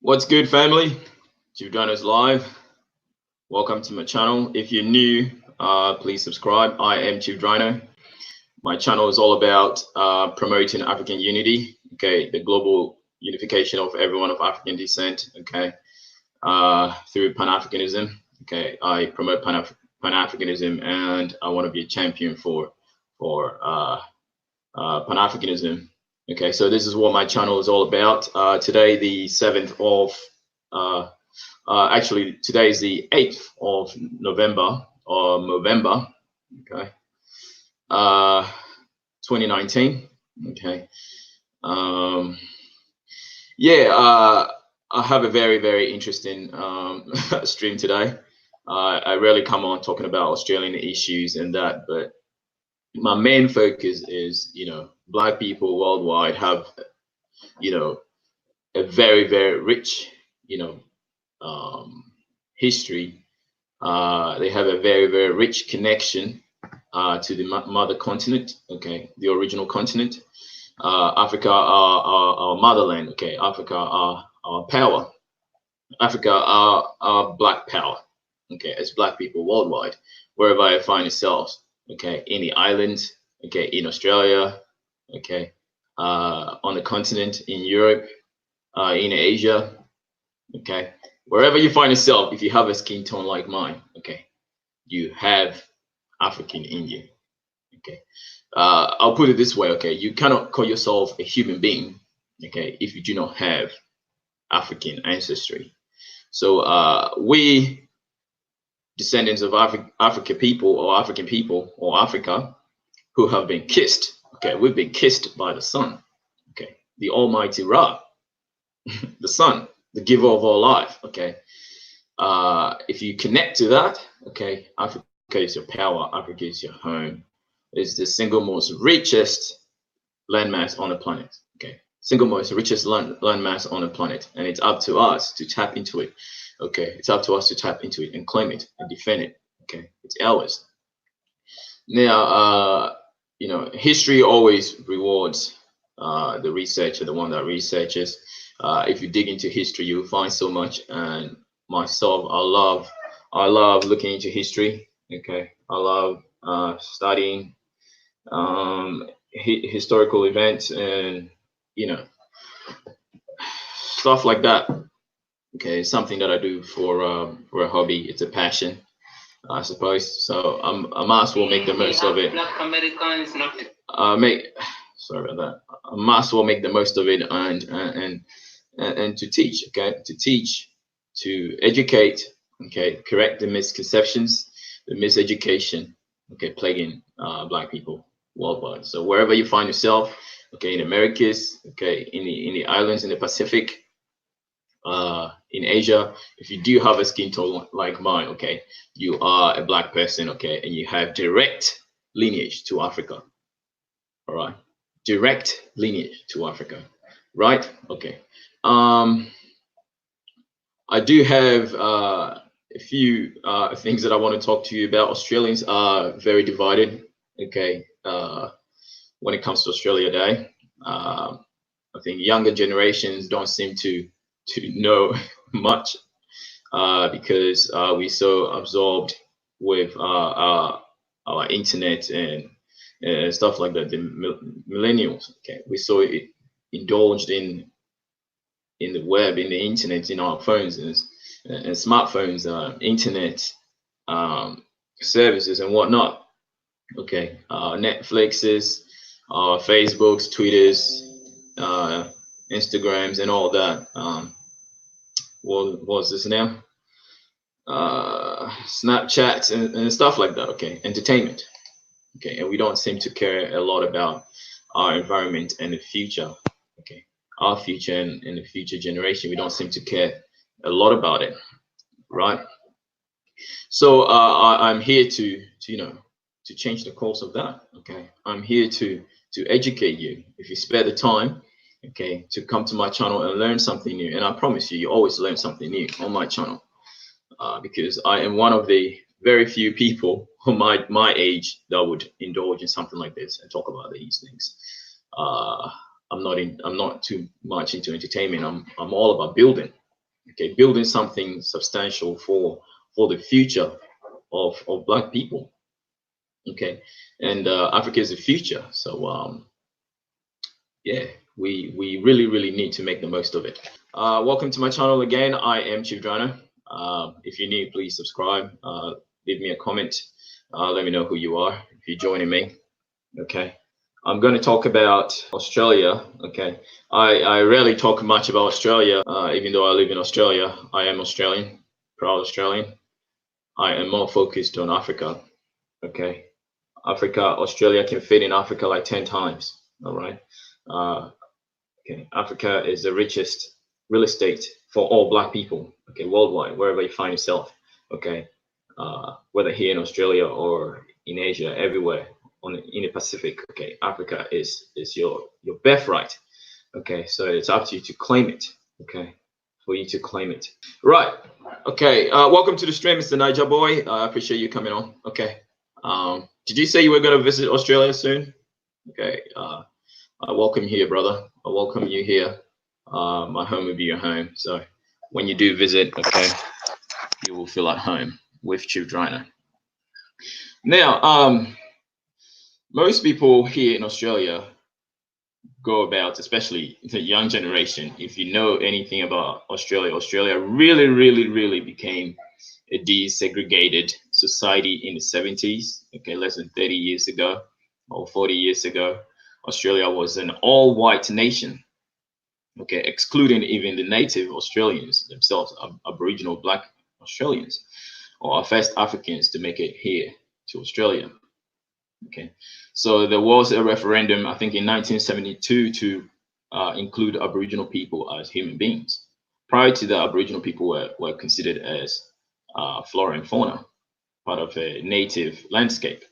What's good, family? Judrano's live. Welcome to my channel. If you're new, please subscribe. I am Judrano. My channel is all about promoting African unity, okay, the global unification of everyone of African descent, okay, through Pan-Africanism. Okay, I promote Pan-Africanism, and I want to be a champion for Pan-Africanism. Okay, so this is what my channel is all about. Today, the 7th of, actually, today is the 8th of November, okay, 2019, okay. Yeah, I have a very, very interesting stream today. I rarely come on talking about Australian issues and that, but my main focus is, Black people worldwide have, a very, very rich, history. They have a very, very rich connection to the mother continent, okay, the original continent. Africa, our motherland, okay, Africa, our power. Africa, our Black power, okay, as Black people worldwide, wherever you find yourselves, okay, in the islands, okay, in Australia, okay, on the continent, in Europe, in Asia, okay, wherever you find yourself, if you have a skin tone like mine, okay, you have African in you, okay. I'll put it this way, okay, you cannot call yourself a human being, okay, if you do not have African ancestry. So we descendants of African people or Africa who have been kissed, okay, we've been kissed by the sun, okay, the almighty Ra, the sun, the giver of all life, okay. If you connect to that, okay, Africa is your power, Africa is your home. It's the single most richest landmass on the planet, okay, single most richest landmass on the planet, and it's up to us to tap into it, okay. It's up to us to tap into it and claim it and defend it, okay. It's ours. Now, history always rewards the researcher, the one that researches. If you dig into history, you'll find so much. And myself, I love looking into history. Okay, I love studying historical events and stuff like that. Okay, it's something that I do for a hobby. It's a passion, I suppose. So I might as well make the most of it. Black Americans not. Sorry about that. I might as well make the most of it and to teach. Okay, to teach, to educate. Okay, correct the misconceptions, the miseducation. Okay, plaguing Black people worldwide. So wherever you find yourself, okay, in Americas, okay, in the islands, in the Pacific, in Asia, if you do have a skin tone like mine, okay, you are a Black person, okay, and you have direct lineage to Africa. All right, direct lineage to Africa, right? Okay. I do have a few things that I want to talk to you about. Australians are very divided, okay, when it comes to Australia Day. I think younger generations don't seem to know much because we're so absorbed with our internet and stuff like that. The millennials, okay, we're so indulged in the web, in the internet, in our phones and smartphones, internet services and whatnot. Okay, Netflixes, Facebooks, Twitters, Instagrams, and all that. What's this now? Snapchats and stuff like that. Okay, entertainment. Okay, and we don't seem to care a lot about our environment and the future. Okay, our future and the future generation. We don't seem to care a lot about it, right? So I'm here to change the course of that. Okay, I'm here to educate you. If you spare the time, okay, to come to my channel and learn something new, and I promise you, you always learn something new on my channel, because I am one of the very few people on my age that would indulge in something like this and talk about these things. I'm not too much into entertainment. I'm all about building. Okay, building something substantial for the future of Black people. Okay, and Africa is the future. So yeah, we really need to make the most of it. Welcome to my channel again. I am Chief Drano. If you're new, please subscribe. Leave me a comment. Let me know who you are if you're joining me. Okay. I'm going to talk about Australia. Okay. I rarely talk much about Australia, even though I live in Australia. I am Australian, proud Australian. I am more focused on Africa. Okay. Africa, Australia can fit in Africa like 10 times. All right. Okay. Africa is the richest real estate for all Black people. Okay. Worldwide, wherever you find yourself. Okay. Whether here in Australia or in Asia, everywhere in the Pacific. Okay. Africa is your birthright. Okay. So it's up to you to claim it. Okay. For you to claim it. Right. Okay. Welcome to the stream, Mr. Niger Boy. I appreciate you coming on. Okay. Did you say you were going to visit Australia soon? Okay. I welcome you here, brother. I welcome you here. My home will be your home. So when you do visit, okay, you will feel at home with Chief Drano. Now, most people here in Australia go about, especially the young generation, if you know anything about Australia, Australia really became a desegregated society in the 70s, okay, less than 30 years ago or 40 years ago. Australia was an all-white nation, okay, excluding even the native Australians themselves, Aboriginal Black Australians, or first Africans to make it here to Australia. Okay, so there was a referendum, I think in 1972, to include Aboriginal people as human beings. Prior to that, Aboriginal people were considered as flora and fauna, part of a native landscape.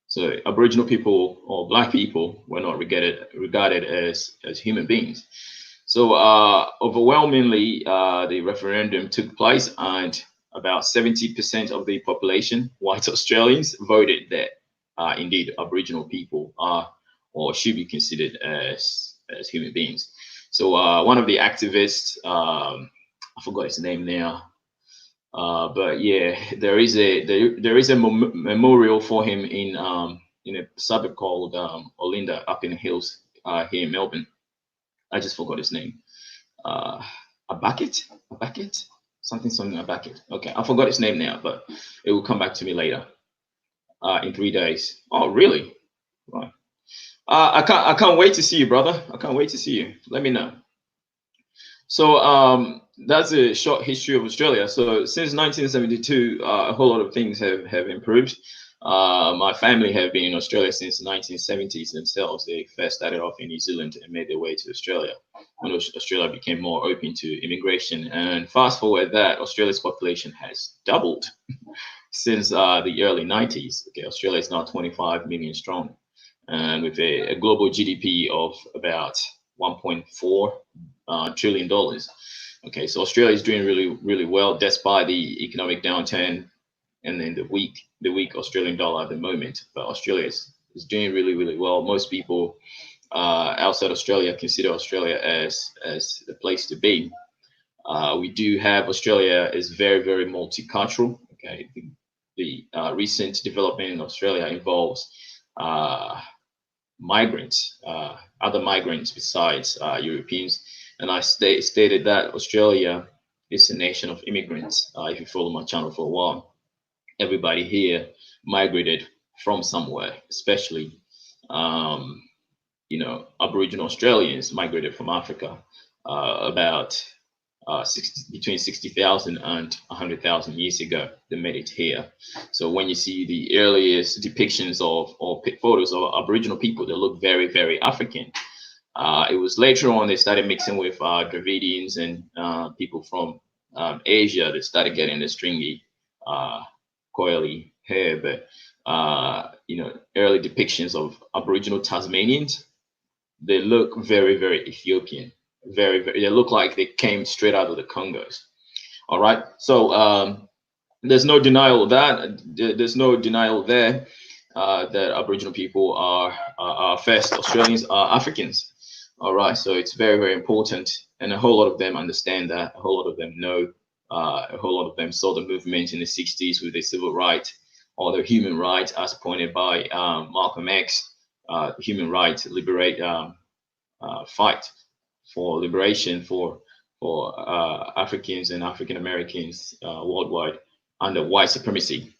So Aboriginal people or Black people were not regarded as human beings. So overwhelmingly, the referendum took place, and about 70% of the population, white Australians, voted that indeed Aboriginal people are or should be considered as human beings. So one of the activists, I forgot his name now, but yeah, there is a memorial for him in a suburb called Olinda, up in the hills here in Melbourne. I just forgot his name. A bucket, something a bucket. Okay, I forgot his name now, but it will come back to me later. In 3 days. Oh, really? Right. I can't wait to see you, brother. I can't wait to see you. Let me know. So that's a short history of Australia. So since 1972, a whole lot of things have improved. My family have been in Australia since the 1970s themselves. They first started off in New Zealand and made their way to Australia when Australia became more open to immigration. And fast forward that, Australia's population has doubled since the early 90s. Okay, Australia is now 25 million strong, and with a global GDP of about $1.4 trillion. Okay, so Australia is doing really well despite the economic downturn and then the weak Australian dollar at the moment. But Australia is doing really well. Most people outside Australia consider Australia as the place to be. We do have Australia is very multicultural. Okay, the recent development in Australia involves migrants, other migrants besides Europeans. And I stated that Australia is a nation of immigrants. If you follow my channel for a while, everybody here migrated from somewhere, especially, Aboriginal Australians migrated from Africa about between 60,000 and 100,000 years ago. They made it here. So when you see the earliest depictions or photos of Aboriginal people, they look very African. It was later on they started mixing with Dravidians and people from Asia that started getting the stringy, coily hair. But early depictions of Aboriginal Tasmanians, they look very Ethiopian. They look like they came straight out of the Congos. All right, so there's no denial of that. There's no denial there that Aboriginal people are first Australians, are Africans. All right, so it's very important, and a whole lot of them understand that. A whole lot of them know. A whole lot of them saw the movement in the 60s with the civil rights or the human rights, as pointed by Malcolm X. Human rights liberate fight for liberation for Africans and African Americans worldwide under white supremacy.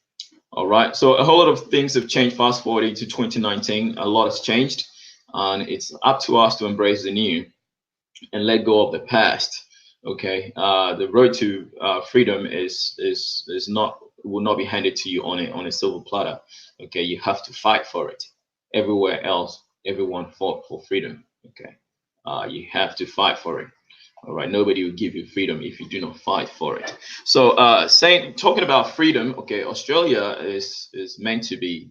All right, so a whole lot of things have changed. Fast forwarding to 2019, a lot has changed, and it's up to us to embrace the new and let go of the past. Okay, the road to freedom is not will not be handed to you on a silver platter. Okay, you have to fight for it. Everywhere else, everyone fought for freedom. Okay, you have to fight for it. All right, nobody will give you freedom if you do not fight for it. So, talking about freedom, okay, Australia is meant to be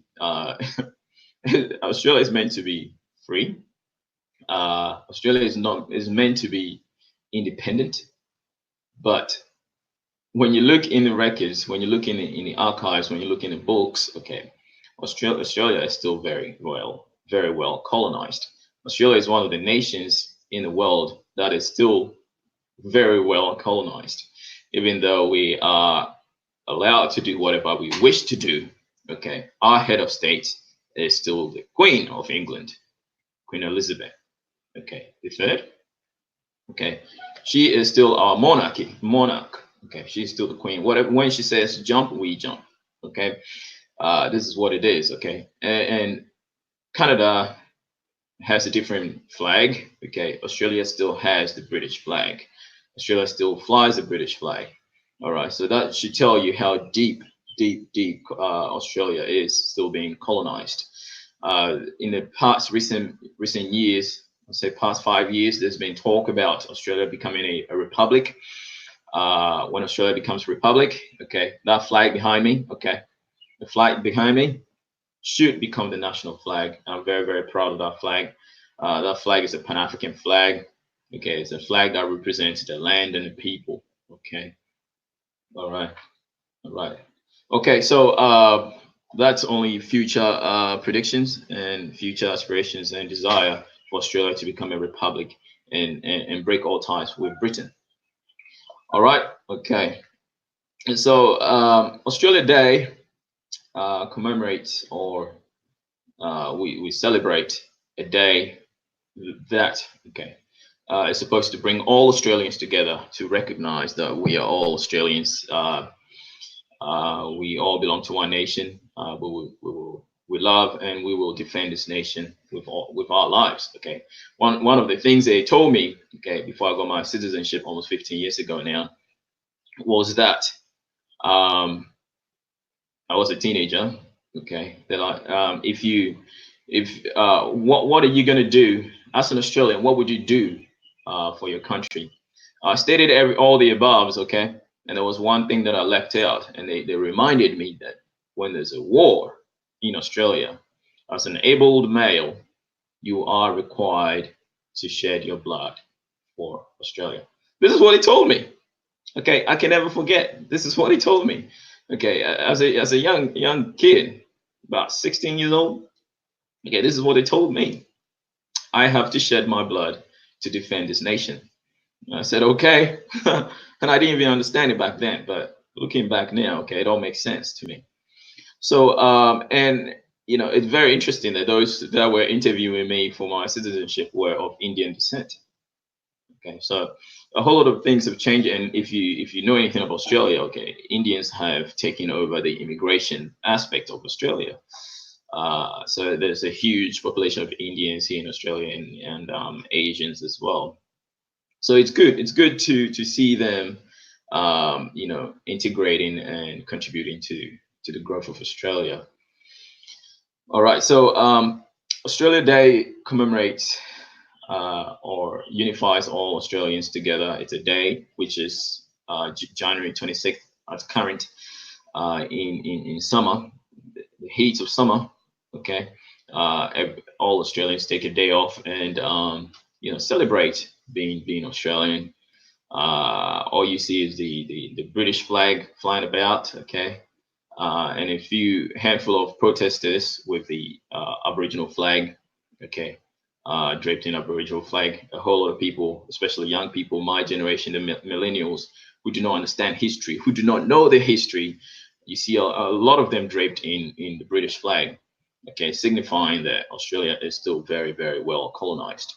Australia is meant to be free. Australia is meant to be independent, but when you look in the records, when you look in the archives, when you look in the books, okay, Australia is still very well colonized. Australia is one of the nations in the world that is still very well colonized, even though we are allowed to do whatever we wish to do. Okay, our head of state is still the Queen of England, Queen Elizabeth. Okay, the third. Okay, she is still our monarch. Okay, she's still the queen. Whatever, when she says jump, we jump. Okay, this is what it is. Okay, and Canada has a different flag. Okay, Australia still has the British flag. Australia still flies the British flag. All right, so that should tell you how deep Australia is still being colonized. In the past recent years, I'll say past 5 years, there's been talk about Australia becoming a republic. When Australia becomes a republic, okay, that flag behind me, okay, the flag behind me should become the national flag. I'm very proud of that flag. That flag is a Pan-African flag. Okay, it's a flag that represents the land and the people. Okay, all right. Okay, so that's only future predictions and future aspirations and desire for Australia to become a republic and break all ties with Britain. All right, okay. And so Australia Day commemorates, or we celebrate a day that, okay, is supposed to bring all Australians together to recognize that we are all Australians. We all belong to one nation. We love and we will defend this nation with our lives. Okay. One of the things they told me, okay, before I got my citizenship almost 15 years ago now, was that I was a teenager. Okay. They're like, what are you gonna do as an Australian? What would you do for your country? I stated all the above. Okay. And there was one thing that I left out, and they reminded me that when there's a war in Australia, as an able male, you are required to shed your blood for Australia. This is what he told me. Okay, I can never forget. This is what he told me. Okay, as a young kid, about 16 years old. Okay, this is what he told me. I have to shed my blood to defend this nation. I said, okay. And I didn't even understand it back then, but looking back now, okay, it all makes sense to me. So, and you know, it's very interesting that those that were interviewing me for my citizenship were of Indian descent. Okay, so a whole lot of things have changed, and if you know anything about Australia, okay, Indians have taken over the immigration aspect of Australia. So there's a huge population of Indians here in Australia and Asians as well. So it's good. It's good to see them, you know, integrating and contributing to the growth of Australia. All right. So Australia Day commemorates or unifies all Australians together. It's a day which is January 26th at current in summer, the heat of summer. Okay. All Australians take a day off and you know, celebrate being Australian. All you see is the British flag flying about, okay, and a handful of protesters with the Aboriginal flag, okay, draped in Aboriginal flag. A whole lot of people, especially young people, my generation, the millennials, who do not understand history, who do not know the history, you see a lot of them draped in the British flag, okay, signifying that Australia is still very, very well colonized.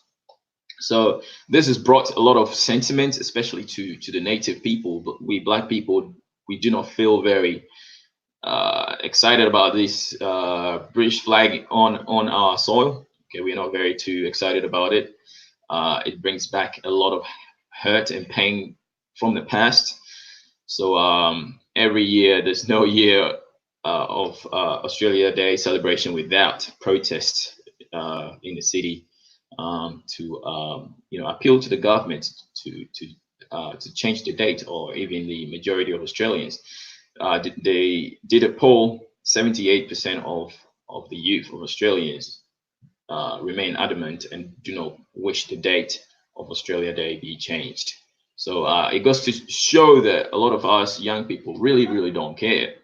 So this has brought a lot of sentiments, especially to the native people. But we Black people, we do not feel very excited about this British flag on our soil. Okay, we're not very too excited about it. It brings back a lot of hurt and pain from the past. So every year, there's no year of Australia Day celebration without protests in the city to appeal to the government to change the date, or even the majority of Australians. They did a poll. 78% of the youth of Australians remain adamant and do not wish the date of Australia Day be changed. So it goes to show that a lot of us young people really, really don't care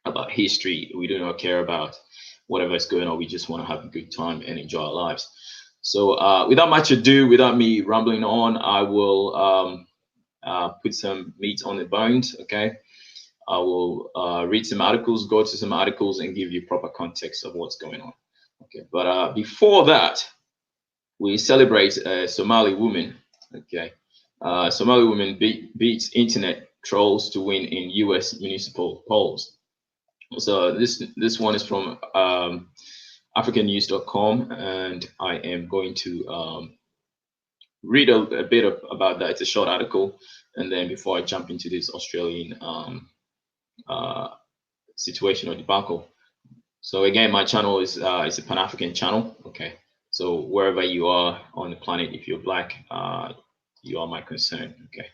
about history. We do not care about whatever is going on. We just want to have a good time and enjoy our lives. So without much ado, without me rambling on, I will put some meat on the bones, okay? I will read some articles, go to some articles, and give you proper context of what's going on. Okay, but before that, we celebrate a Somali woman. Okay, Somali woman beats internet trolls to win in U.S. municipal polls. So this one is from AfricanNews.com, and I am going to read a bit about that. It's a short article, and then before I jump into this Australian situation or debacle. So again, my channel is a Pan-African channel. Okay, so wherever you are on the planet, if you're Black, you are my concern. Okay,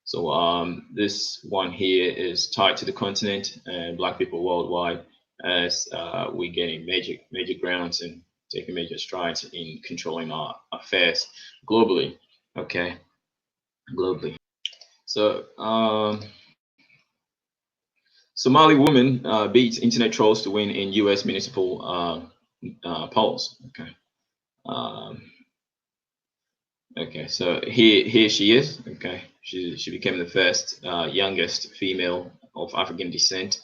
so this one here is tied to the continent and Black people worldwide, as we're getting major grounds and taking major strides in controlling our affairs globally. Okay, globally. So Somali woman beats internet trolls to win in U.S. municipal polls. Okay. Okay. So here she is. Okay. She became the first youngest female of African descent,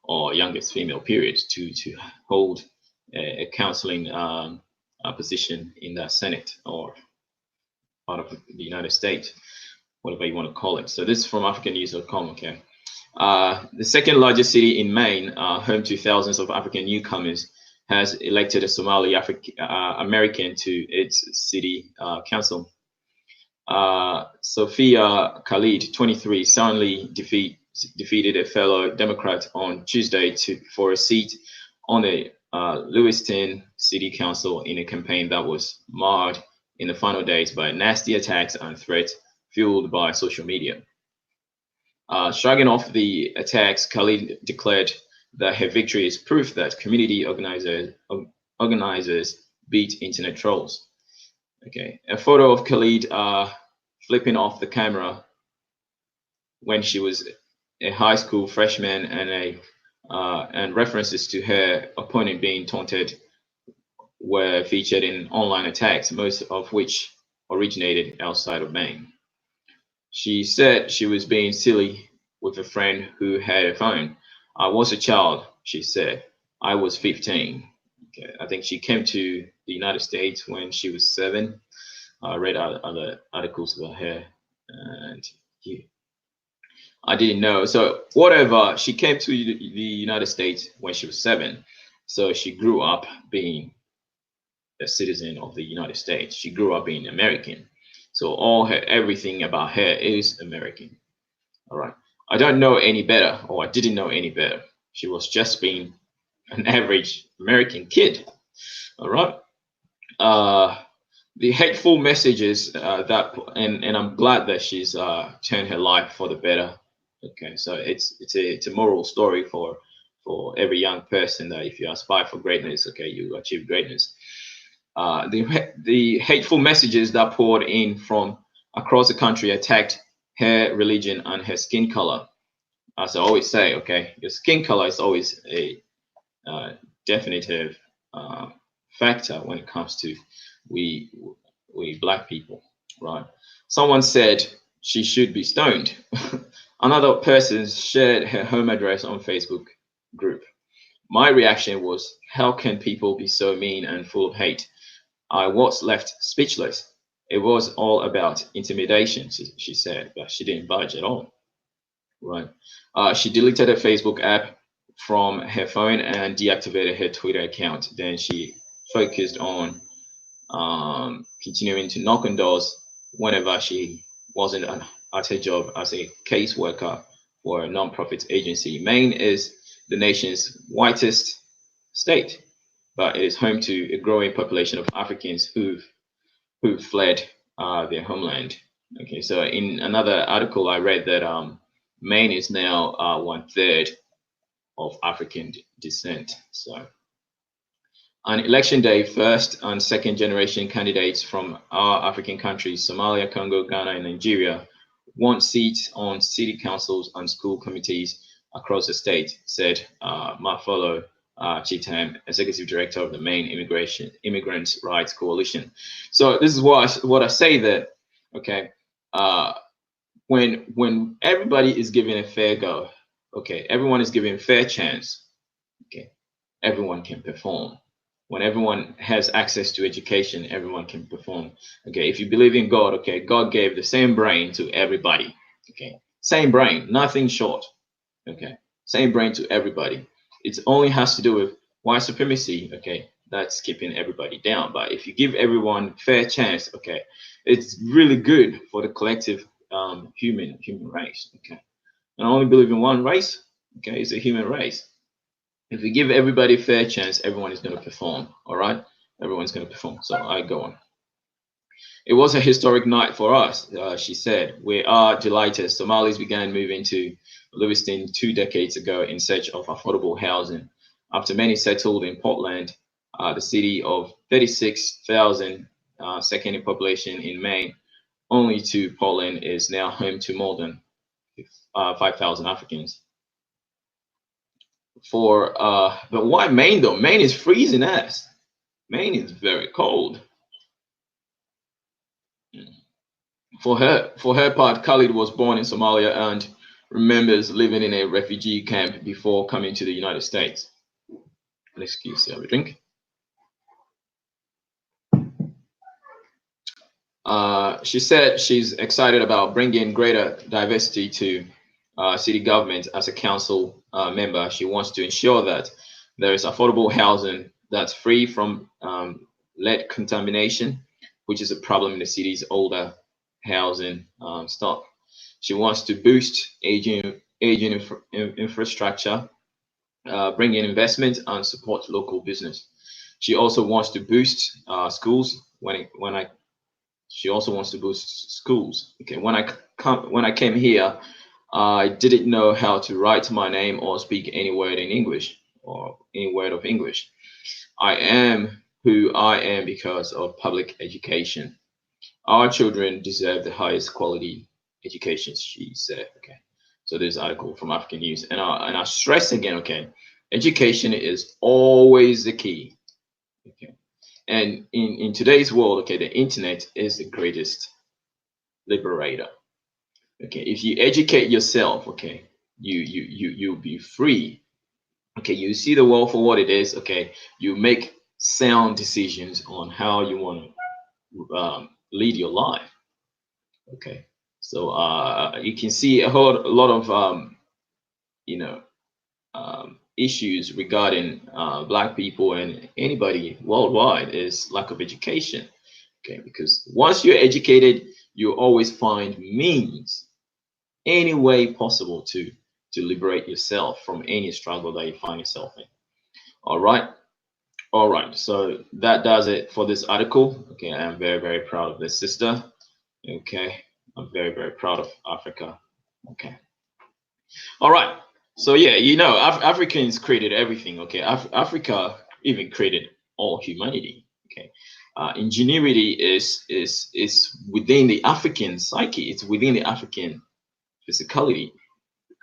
or youngest female period, to hold a counseling position in the Senate, or part of the United States, whatever you want to call it. So this is from AfricanNews.com. Okay. The second largest city in Maine, home to thousands of African newcomers, has elected a Somali American to its city council. Sophia Khalid, 23, soundly defeated a fellow Democrat on Tuesday for a seat on the Lewiston City Council in a campaign that was marred in the final days by nasty attacks and threats fueled by social media. Shrugging off the attacks, Khalid declared that her victory is proof that community organizers beat internet trolls. Okay, a photo of Khalid flipping off the camera when she was a high school freshman, and references to her opponent being taunted were featured in online attacks, most of which originated outside of Maine. She said she was being silly with a friend who had a phone. I was a child, she said. I was 15. Okay. I think she came to the United States when she was 7. I read other articles about her, and I didn't know. So whatever, she came to the United States when she was 7. So she grew up being a citizen of the United States. She grew up being American. So everything about her is American. All right. I don't know any better, or I didn't know any better. She was just being an average American kid. All right. The hateful messages and I'm glad that she's turned her life for the better. Okay, so it's a moral story for every young person, that if you aspire for greatness, okay, you achieve greatness. The hateful messages that poured in from across the country attacked her religion and her skin color. As I always say, okay, your skin color is always a definitive factor when it comes to we black people, right? Someone said she should be stoned. Another person shared her home address on Facebook group. My reaction was, how can people be so mean and full of hate? I was left speechless. It was all about intimidation, she said, but she didn't budge at all, right? She deleted her Facebook app from her phone and deactivated her Twitter account. Then she focused on continuing to knock on doors whenever she wasn't at her job as a caseworker for a non-profit agency. Maine is the nation's whitest state, but it is home to a growing population of Africans who fled their homeland. Okay, so in another article I read that Maine is now 1/3 of African descent. So on election day, first and second generation candidates from our African countries, Somalia, Congo, Ghana, and Nigeria, won seats on city councils and school committees across the state, said Mafolo Chitam, executive director of the Maine Immigrants Rights Coalition. So this is what I say that, okay, when everybody is given a fair go, okay, everyone is given a fair chance, okay, everyone can perform. When everyone has access to education, everyone can perform. Okay, if you believe in God, okay, God gave the same brain to everybody. Okay, same brain, nothing short. Okay, same brain to everybody. It only has to do with white supremacy. Okay, that's keeping everybody down. But if you give everyone fair chance, okay, it's really good for the collective human race. Okay, and I only believe in one race. Okay, it's a human race. If we give everybody a fair chance, everyone is going to perform. All right, everyone's going to perform. So I go on. It was a historic night for us, she said. We are delighted. Somalis began moving to Lewiston 2 decades ago in search of affordable housing. After many settled in Portland, the city of 36,000, second in population in Maine, only to Portland is now home to more than 5,000 Africans. But why Maine though? Maine is freezing ass. Maine is very cold. For her part, Khalid was born in Somalia and remembers living in a refugee camp before coming to the United States. Excuse me, have a drink. She said she's excited about bringing greater diversity to city government. As a council member, she wants to ensure that there is affordable housing that's free from lead contamination, which is a problem in the city's older housing stock. She wants to boost aging infrastructure, bring in investment, and support local business. She also wants to boost schools. She also wants to boost schools. Okay, when I came here, I didn't know how to write my name or speak any word in English or any word of English. I am who I am because of public education. Our children deserve the highest quality education, she said. Okay, so this article from African News, and I stress again. Okay, education is always the key. Okay, and in today's world, okay, the internet is the greatest liberator. Okay, if you educate yourself, okay, you'll be free. Okay, you see the world for what it is. Okay, you make sound decisions on how you want to lead your life. Okay, so you can see a lot of issues regarding Black people and anybody worldwide is lack of education. Okay, because once you're educated, you always find means, any way possible to liberate yourself from any struggle that you find yourself in. All right. All right, so that does it for this article. Okay, I'm very, very proud of this sister. Okay, I'm very, very proud of Africa. Okay. All right. So yeah, Africans created everything. Okay, Africa even created all humanity. Okay, ingenuity is within the African psyche. It's within the African physicality,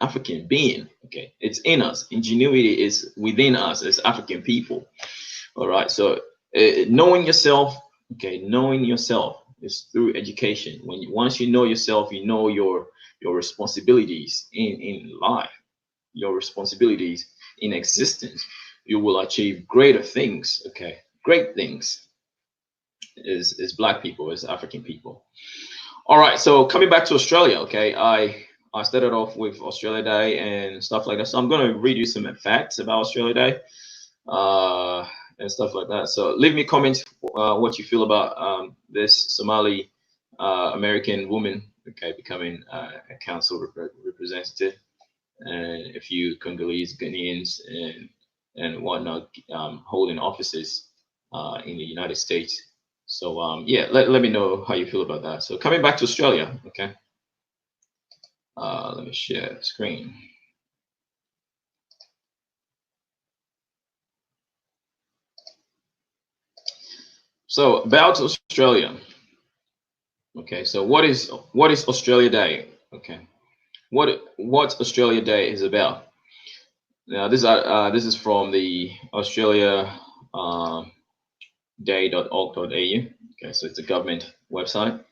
African being. Okay, it's in us. Ingenuity is within us as African people. All right. So knowing yourself, Okay, knowing yourself is through education. Once you know yourself, you know your responsibilities in life, your responsibilities in existence. You will achieve greater things. Okay, great things is Black people, is African people. All right, so coming back to Australia, okay, I started off with Australia Day and stuff like that. So I'm going to read you some facts about Australia Day and stuff like that. So leave me comments what you feel about this Somali American woman, okay, becoming a council representative, and a few Congolese, Ghanaians, and whatnot holding offices in the United States. So yeah, let me know how you feel about that. So coming back to Australia, okay. Let me share the screen. So about Australia. Okay, so what is Australia Day? Okay, what Australia Day is about? Now this is from the Australia day.org.au. Okay, so it's a government website.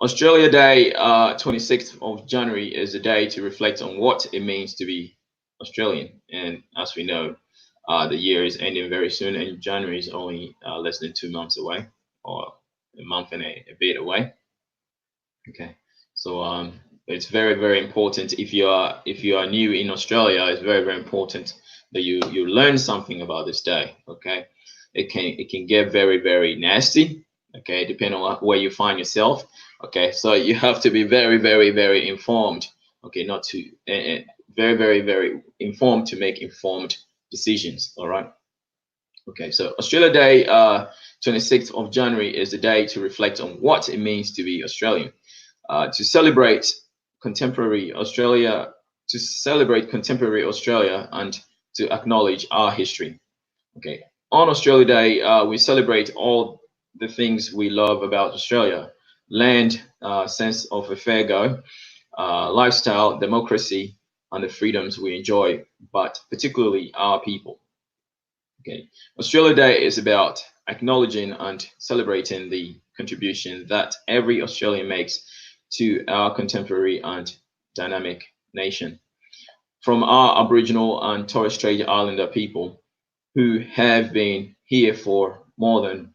Australia Day, 26th of January, is a day to reflect on what it means to be Australian. And as we know, the year is ending very soon, and January is only less than 2 months away, or a month and a bit away. Okay, so it's very very important if you are new in Australia. It's very very important that you learn something about this day. Okay, it can get very very nasty. Okay, depending on where you find yourself. Okay, so you have to be very very very informed. Okay, not to very very very informed to make informed decisions. All right. Okay, so Australia Day, 26th of January, is the day to reflect on what it means to be Australian. To celebrate contemporary Australia, and to acknowledge our history. Okay, on Australia Day, we celebrate all the things we love about Australia: land, sense of a fair go, lifestyle, democracy, and the freedoms we enjoy, but particularly our people. Okay, Australia Day is about acknowledging and celebrating the contribution that every Australian makes to our contemporary and dynamic nation. From our Aboriginal and Torres Strait Islander people who have been here for more than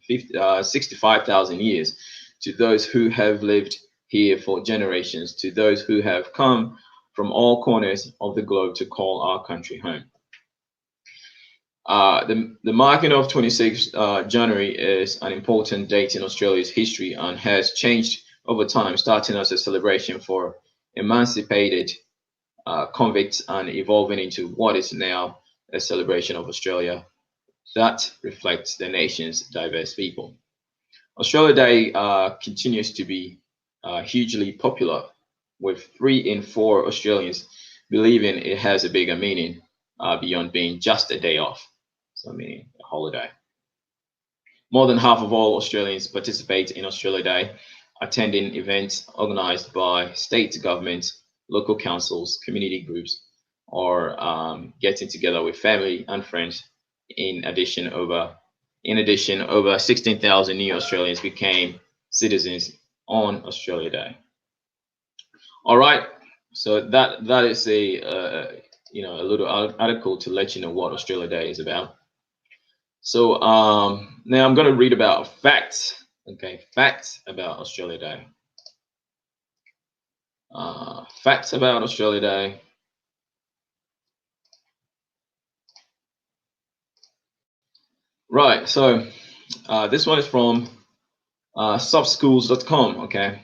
65,000 years, to those who have lived here for generations, to those who have come from all corners of the globe to call our country home. The marking of 26 January is an important date in Australia's history and has changed over time, starting as a celebration for emancipated convicts and evolving into what is now a celebration of Australia that reflects the nation's diverse people. Australia Day continues to be hugely popular, with 3 in 4 Australians believing it has a bigger meaning beyond being just a day off. So, meaning a holiday. More than half of all Australians participate in Australia Day, attending events organized by state governments, local councils, community groups, or getting together with family and friends. In addition, over 16,000 new Australians became citizens on Australia Day. All right, so that is a a little article to let you know what Australia Day is about. So now I'm going to read about facts. Okay, facts about Australia Day. Facts about Australia Day. Right, so this one is from softschools.com. Okay,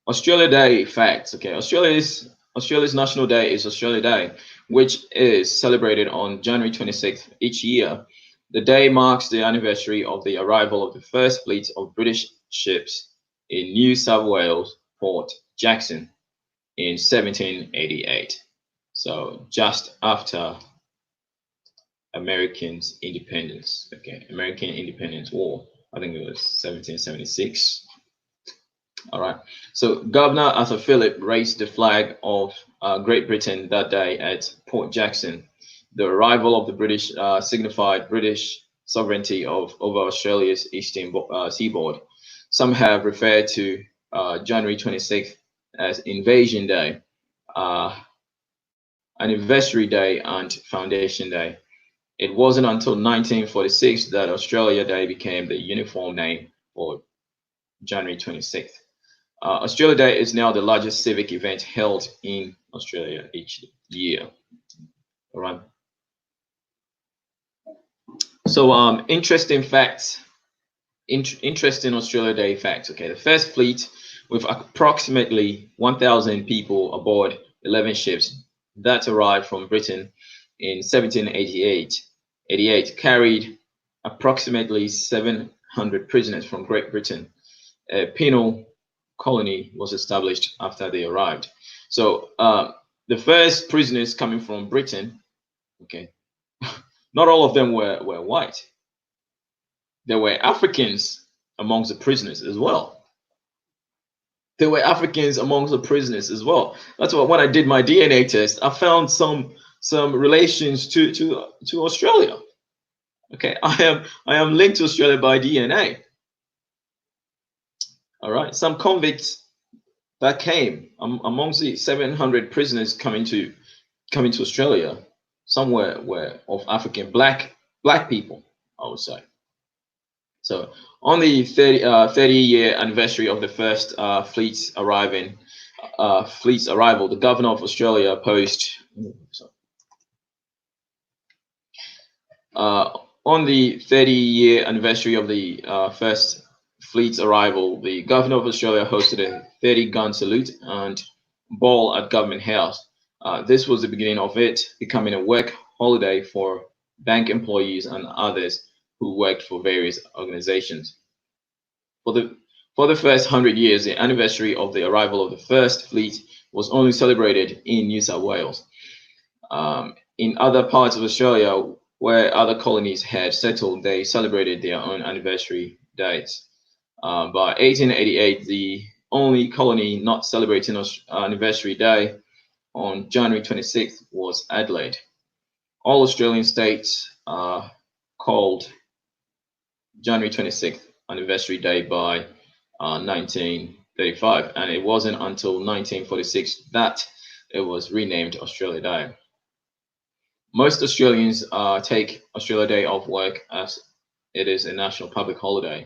Australia Day facts. Okay, Australia's national day is Australia Day, which is celebrated on January 26th each year. The day marks the anniversary of the arrival of the first fleet of British ships in New South Wales Port Jackson in 1788. So just after Americans' independence. Okay, American Independence War. I think it was 1776. All right. So Governor Arthur Phillip raised the flag of Great Britain that day at Port Jackson. The arrival of the British signified British sovereignty of over Australia's eastern seaboard. Some have referred to January 26th as Invasion Day, Anniversary Day, and Foundation Day. It wasn't until 1946 that Australia Day became the uniform name for January 26th. Australia Day is now the largest civic event held in Australia each year. All right. So, interesting facts. Interesting Australia Day facts. Okay, the first fleet with approximately 1,000 people aboard 11 ships that arrived from Britain in 1788 carried approximately 700 prisoners from Great Britain. A penal colony was established after they arrived. So the first prisoners coming from Britain, okay, not all of them were white. There were Africans amongst the prisoners as well. There were Africans amongst the prisoners as well. That's why when I did my DNA test, I found some relations to Australia. Okay, I am linked to Australia by DNA. All right, some convicts that came amongst the 700 prisoners coming to Australia. Some were of African black people, I would say. So on the 30-year anniversary of the first fleet's arrival, the governor of Australia posed. On the 30-year anniversary of the first fleet's arrival, the governor of Australia hosted a 30-gun salute and ball at Government House. This was the beginning of it becoming a work holiday for bank employees and others who worked for various organizations. For the first 100 years, the anniversary of the arrival of the first fleet was only celebrated in New South Wales. In other parts of Australia, where other colonies had settled, they celebrated their own anniversary dates. By 1888, the only colony not celebrating anniversary day on January 26th was Adelaide. All Australian states called January 26th anniversary day by 1935, and it wasn't until 1946 that it was renamed Australia Day. Most Australians take Australia Day off work as it is a national public holiday.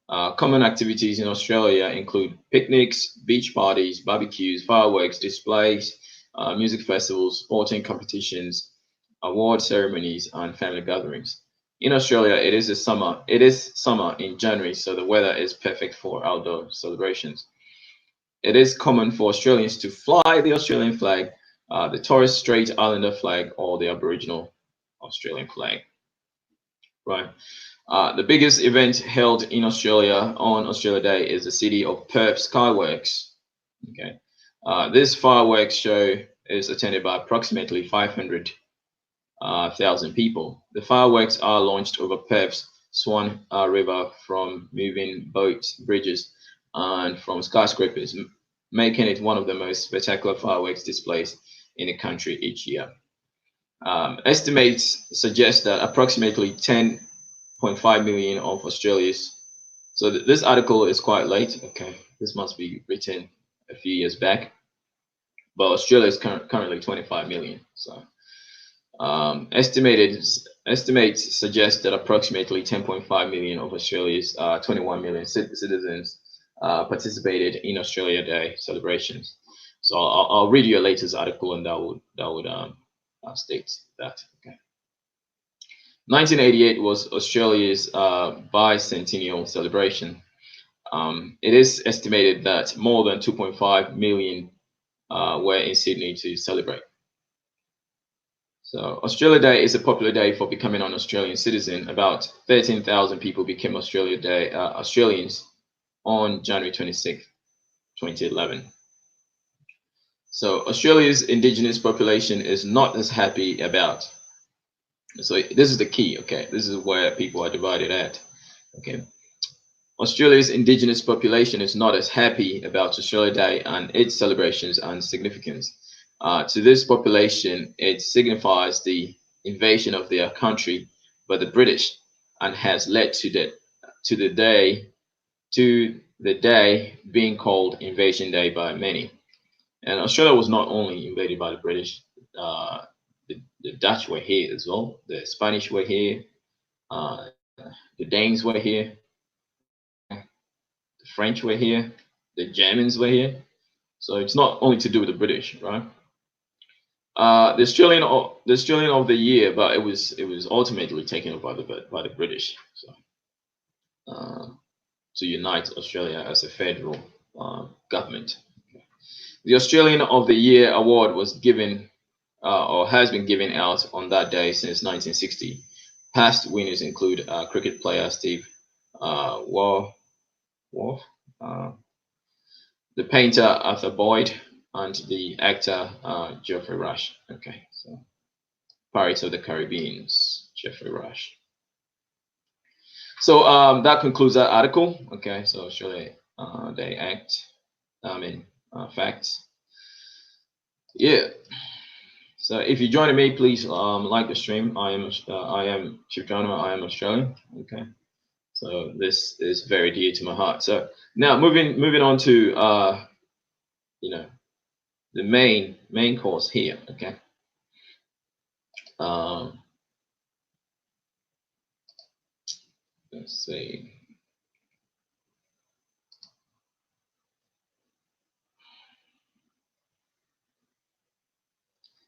Common activities in Australia include picnics, beach parties, barbecues, fireworks, displays, music festivals, sporting competitions, award ceremonies, and family gatherings. In Australia, it is summer in January, so the weather is perfect for outdoor celebrations. It is common for Australians to fly the Australian flag, the Torres Strait Islander flag, or the Aboriginal Australian flag. Right. The biggest event held in Australia on Australia Day is the City of Perth Skyworks. Okay. This fireworks show is attended by approximately 500,000 people. The fireworks are launched over Perth's Swan River from moving boat bridges and from skyscrapers, making it one of the most spectacular fireworks displays in the country each year. Estimates suggest that approximately 10.5 million of Australia's. So this article is quite late. Okay, this must be written a few years back, but Australia is currently 25 million. So estimates suggest that approximately 10.5 million of Australia's 21 million citizens participated in Australia Day celebrations. So I'll read you a latest article, and that would state that. Okay. 1988 was Australia's bicentennial celebration. It is estimated that more than 2.5 million were in Sydney to celebrate. So Australia Day is a popular day for becoming an Australian citizen. About 13,000 people became Australians on January 26, 2011. So Australia's indigenous population is not as happy about. So this is the key. Okay, this is where people are divided at. Okay, Australia's indigenous population is not as happy about Australia Day and its celebrations and significance. To this population, it signifies the invasion of their country by the British and has led to the day being called Invasion Day by many. And Australia was not only invaded by the British, the Dutch were here as well, the Spanish were here, uh, the Danes were here, the French were here, the Germans were here. So it's not only to do with the British, right? The Australian of the year, but it was ultimately taken over by the British. So to unite Australia as a federal government. The Australian of the Year award was given or has been given out on that day since 1960. Past winners include cricket player Steve Waugh, the painter Arthur Boyd, and the actor Geoffrey Rush. Okay, so Pirates of the Caribbean, Geoffrey Rush. So that concludes that article. Okay, so Australia Day Act. Facts. Yeah. So if you're joining me, please like the stream. I am Chief Jonah. I am Australian. Okay. So this is very dear to my heart. So now moving on to the main course here. Okay. Let's see.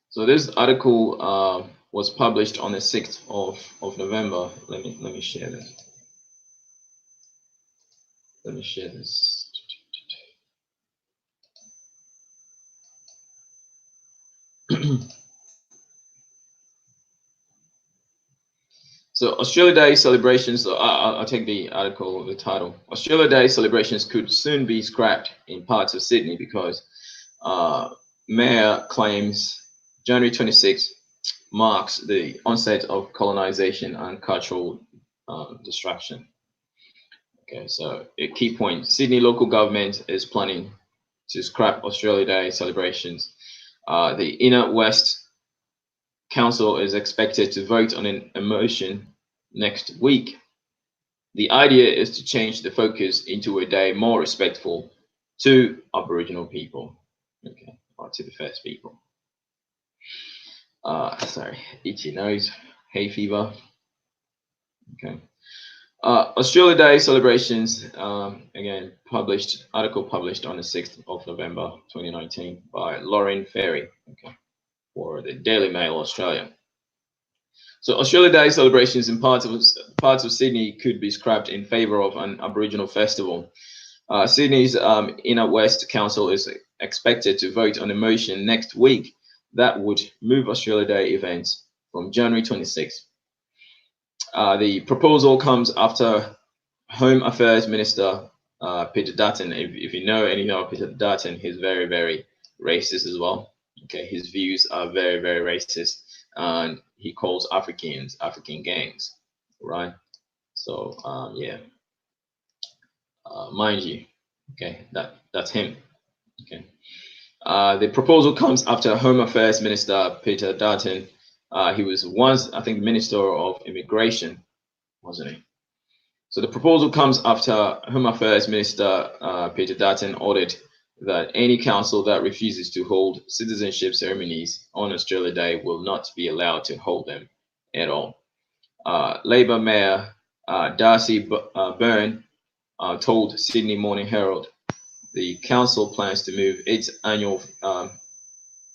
So this article was published on the 6th of November. Let me share this. Let me share this. So Australia Day celebrations, I'll take the article, the title. Australia Day celebrations could soon be scrapped in parts of Sydney because Mayor claims January 26th marks the onset of colonisation and cultural destruction. Okay, so a key point, Sydney local government is planning to scrap Australia Day celebrations. The Inner West Council is expected to vote on a motion next week. The idea is to change the focus into a day more respectful to Aboriginal people, okay, or to the First People. Sorry, itchy nose, hay fever. Okay. Australia Day celebrations, again, article published on the 6th of November 2019 by Lauren Ferry, okay, for the Daily Mail Australia. So Australia Day celebrations in parts of Sydney could be scrapped in favour of an Aboriginal festival. Sydney's Inner West Council is expected to vote on a motion next week that would move Australia Day events from January 26th. The proposal comes after Home Affairs Minister Peter Dutton. If you know anything about Peter Dutton, he's very, very racist as well. Okay, his views are very, very racist, and he calls Africans African gangs, right? So yeah, mind you, okay, that's him. Okay, the proposal comes after Home Affairs Minister Peter Dutton. He was once, I think, Minister of Immigration, wasn't he? So the proposal comes after Home Affairs Minister Peter Dutton ordered that any council that refuses to hold citizenship ceremonies on Australia Day will not be allowed to hold them at all. Labor Mayor Darcy Byrne told Sydney Morning Herald the council plans to move its annual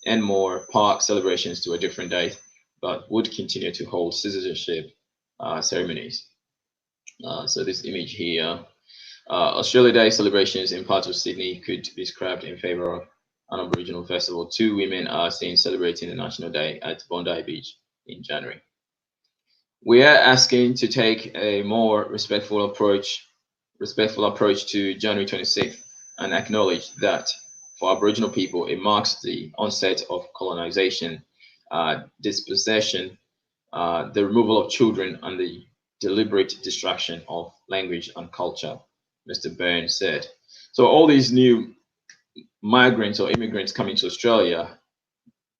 Enmore Park celebrations to a different date, but would continue to hold citizenship ceremonies. So this image here, Australia Day celebrations in parts of Sydney could be scrapped in favour of an Aboriginal festival. 2 women are seen celebrating the National Day at Bondi Beach in January. We are asking to take a more respectful approach to January 26th and acknowledge that for Aboriginal people, it marks the onset of colonisation, dispossession, the removal of children, and the deliberate destruction of language and culture, Mr. Byrne said. So all these new migrants or immigrants coming to Australia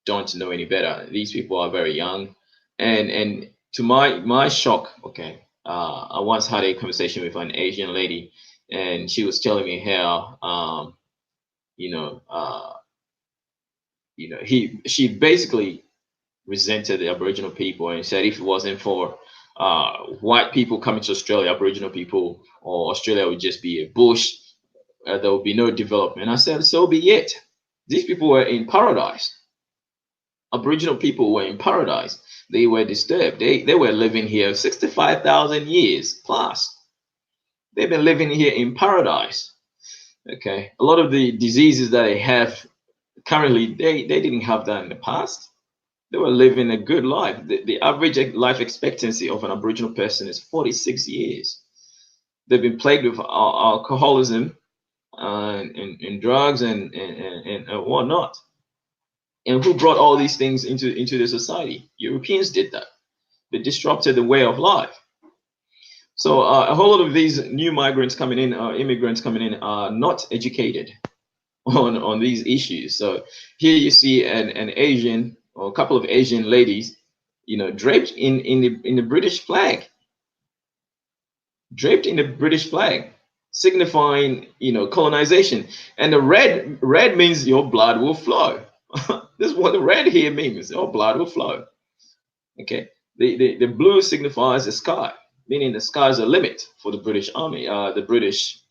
don't know any better. These people are very young, and to my shock, okay, I once had a conversation with an Asian lady, and she was telling me how, you know, uh, she basically resented the Aboriginal people and said if it wasn't for white people coming to Australia, Aboriginal people, or Australia would just be a bush. There would be no development. I said, so be it. These people were in paradise. Aboriginal people were in paradise. They were disturbed. They were living here 65,000 years plus. They've been living here in paradise. Okay. A lot of the diseases that they have currently, they didn't have that in the past. They were living a good life. The average life expectancy of an Aboriginal person is 46 years. They've been plagued with alcoholism and drugs and whatnot. And who brought all these things into the society? Europeans did that. They disrupted the way of life. So a whole lot of these new migrants coming in, immigrants coming in, are not educated on these issues. So here you see an Asian or a couple of Asian ladies, draped in the British flag, draped in the British flag, signifying colonization. And the red means your blood will flow. This is what the red here means. Your blood will flow. Okay. The blue signifies the sky, meaning the sky is a limit for the British Army, the British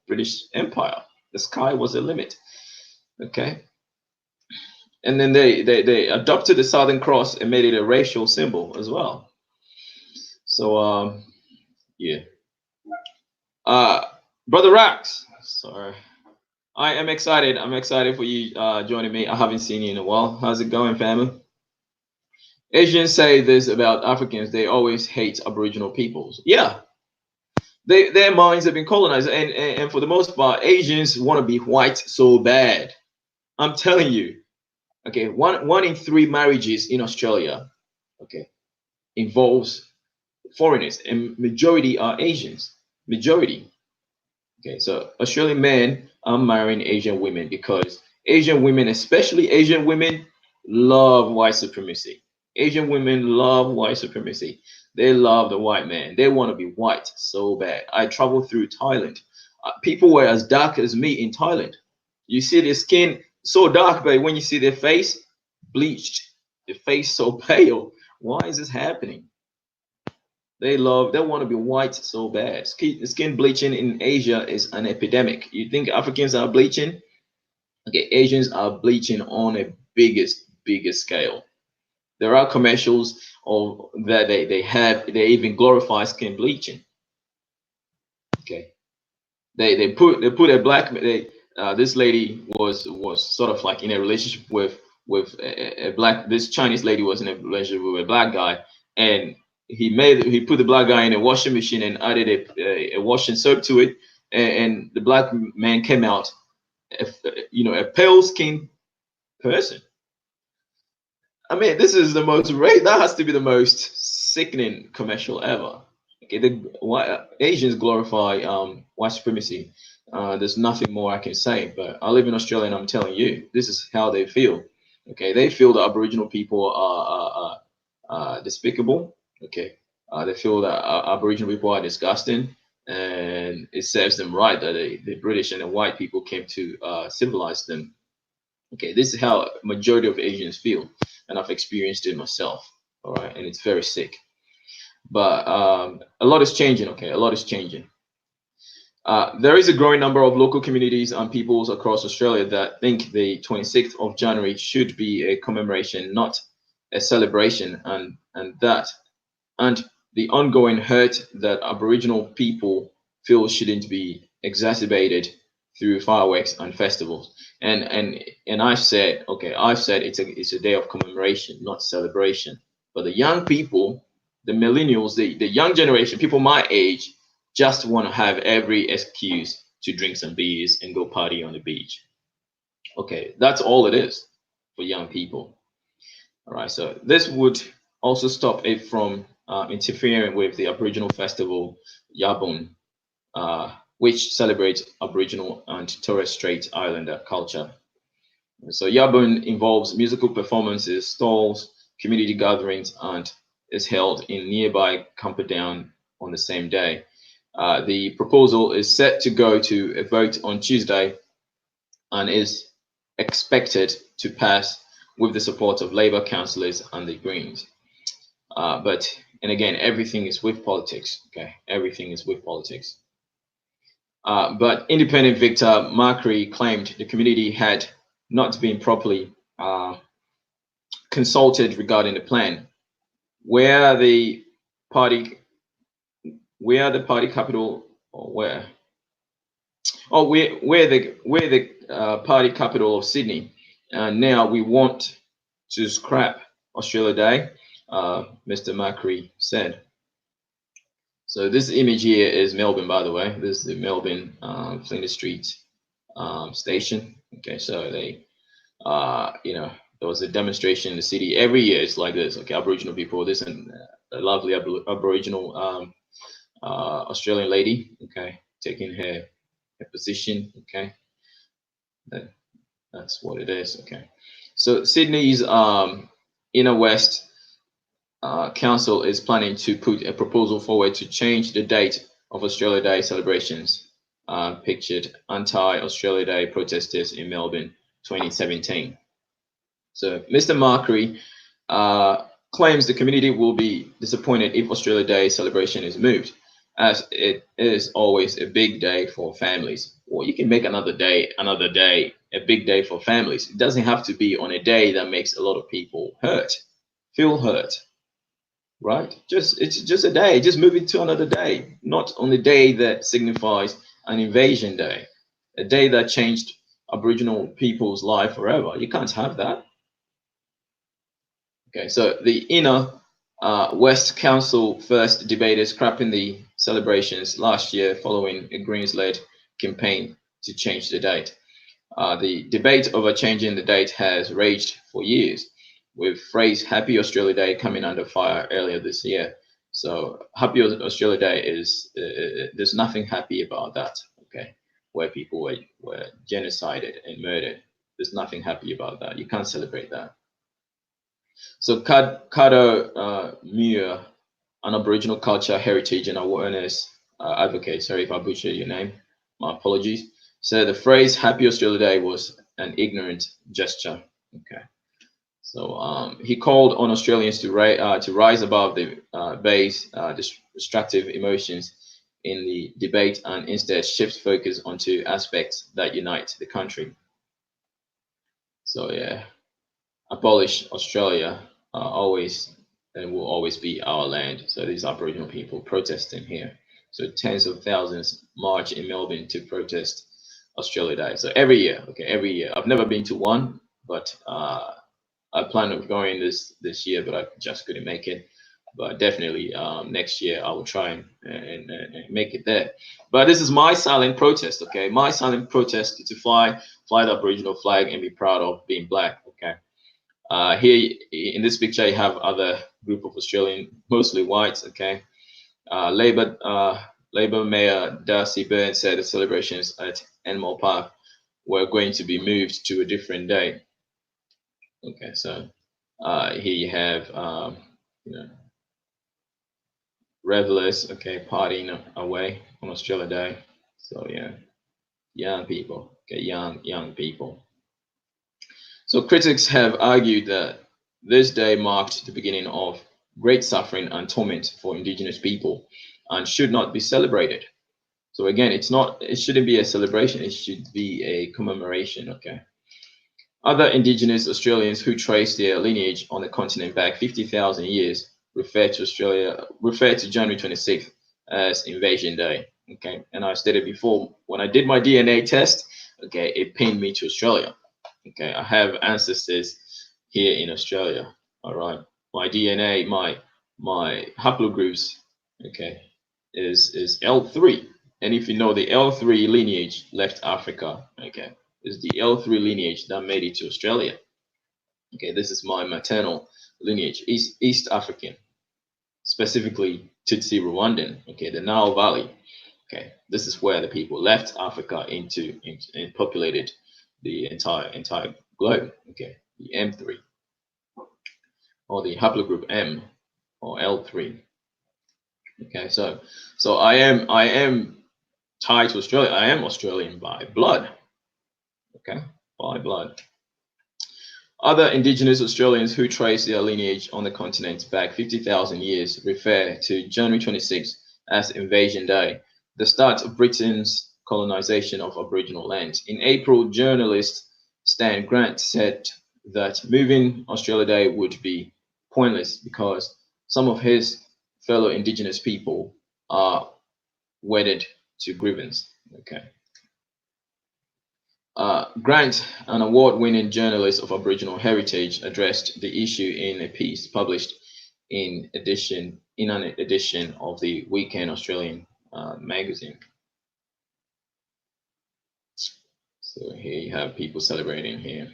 British Empire. The sky was a limit. Okay. And then they adopted the Southern Cross and made it a racial symbol as well. So yeah. Brother Rax, sorry. I am excited. I'm excited for you joining me. I haven't seen you in a while. How's it going, family? Asians say this about Africans. They always hate Aboriginal peoples. Yeah. Their minds have been colonized. And for the most part, Asians want to be white so bad. I'm telling you. Okay, one in 3 marriages in Australia, okay, involves foreigners, and majority are Asians. Majority. Okay, so Australian men are marrying Asian women because Asian women, especially Asian women, love white supremacy. Asian women love white supremacy. They love the white man. They want to be white so bad. I traveled through Thailand. People were as dark as me in Thailand. You see their skin so dark, but when you see their face, bleached, the face so pale. Why is this happening? They want to be white so bad. Skin bleaching in Asia is an epidemic. You think Africans are bleaching? Okay, Asians are bleaching on a biggest scale. There are commercials of that they even glorify skin bleaching. Okay, they put a black this lady was sort of like in a relationship with a black, this Chinese lady was in a relationship with a black guy, and he put the black guy in a washing machine and added a washing soap to it, and the black man came out a pale skinned person. I mean, this is the most that has to be the most sickening commercial ever. Okay, Asians glorify white supremacy. There's nothing more I can say, but I live in Australia and I'm telling you, this is how they feel. Okay, they feel that Aboriginal people are despicable. Okay, they feel that Aboriginal people are disgusting, and it serves them right that the British and the white people came to civilize them. Okay, this is how majority of Asians feel, and I've experienced it myself. All right, and it's very sick. But a lot is changing. Okay, a lot is changing. There is a growing number of local communities and peoples across Australia that think the 26th of January should be a commemoration, not a celebration, and the ongoing hurt that Aboriginal people feel shouldn't be exacerbated through fireworks and festivals. And I've said, okay, it's a day of commemoration, not celebration. But the young people, the millennials, the young generation, people my age, just want to have every excuse to drink some beers and go party on the beach. Okay, that's all it is for young people. All right, so this would also stop it from interfering with the Aboriginal festival Yabun, which celebrates Aboriginal and Torres Strait Islander culture. So Yabun involves musical performances, stalls, community gatherings, and is held in nearby Camperdown on the same day. The proposal is set to go to a vote on Tuesday and is expected to pass with the support of Labour councillors and the Greens. And again, everything is with politics. Okay, everything is with politics. But independent Victor Macri claimed the community had not been properly consulted regarding the plan. Where the party capital, or where the party capital of Sydney. Now we want to scrap Australia Day, Mr. Macri said. So this image here is Melbourne, by the way. This is the Melbourne Flinders Street station. Okay, so they, there was a demonstration in the city every year. It's like this. Okay, Aboriginal people. This and a lovely Aboriginal Australian lady. Okay, taking her position. Okay, that's what it is. Okay, so Sydney's Inner West Council is planning to put a proposal forward to change the date of Australia Day celebrations. Pictured anti-Australia Day protesters in Melbourne 2017. So Mr. Macri claims the community will be disappointed if Australia Day celebration is moved, as it is always a big day for families. Well, you can make another day, a big day for families. It doesn't have to be on a day that makes a lot of people feel hurt. Right? It's just a day. Just move it to another day, not on the day that signifies an invasion day, a day that changed Aboriginal people's life forever. You can't have that. Okay, so the Inner West Council first debated scrapping the celebrations last year following a Greens-led campaign to change the date. The debate over changing the date has raged for years, with phrase Happy Australia Day coming under fire earlier this year. So Happy Australia Day is, there's nothing happy about that, okay? Where people were genocided and murdered. There's nothing happy about that. You can't celebrate that. So Kado Muir, an Aboriginal culture, heritage and awareness advocate, sorry if I butchered your name, my apologies, said the phrase Happy Australia Day was an ignorant gesture, okay? So he called on Australians to rise above the base destructive emotions in the debate and instead shift focus onto aspects that unite the country. So yeah, abolish Australia always and will always be our land. So these Aboriginal people protesting here. So tens of thousands march in Melbourne to protest Australia Day. So every year, okay, every year. I've never been to one, but I plan on going this year, but I just couldn't make it. But definitely next year I will try and make it there. But this is my silent protest, okay? My silent protest is to fly the Aboriginal flag and be proud of being black, okay? Here in this picture you have other group of Australian, mostly whites, okay? Labour Mayor Darcy Byrne said the celebrations at Animal Park were going to be moved to a different day. Okay, so here you have revellers, okay, partying away on Australia Day. So yeah, young people, okay, young people. So critics have argued that this day marked the beginning of great suffering and torment for Indigenous people and should not be celebrated. So again, it shouldn't be a celebration, it should be a commemoration, okay? Other Indigenous Australians who trace their lineage on the continent back 50,000 years refer to January 26th as Invasion Day. Okay, and I stated before, when I did my DNA test, okay, it pinned me to Australia. Okay, I have ancestors here in Australia. All right, my DNA, my haplogroups, okay, is L3, and if you know the L3 lineage left Africa, okay, is the L3 lineage that made it to Australia. Okay, this is my maternal lineage, East African, specifically Tutsi Rwandan, okay, the Nile Valley. Okay, this is where the people left Africa and populated the entire globe. Okay, the M3 or the haplogroup M or L3. Okay, so I am tied to Australia. I am Australian by blood. Okay, by blood. Other Indigenous Australians who trace their lineage on the continent back 50,000 years refer to January 26 as Invasion Day, the start of Britain's colonization of Aboriginal lands. In April, journalist Stan Grant said that moving Australia Day would be pointless because some of his fellow Indigenous people are wedded to grievance. Okay. Grant, an award-winning journalist of Aboriginal heritage, addressed the issue in a piece published in an edition of the Weekend Australian magazine. So here you have people celebrating here.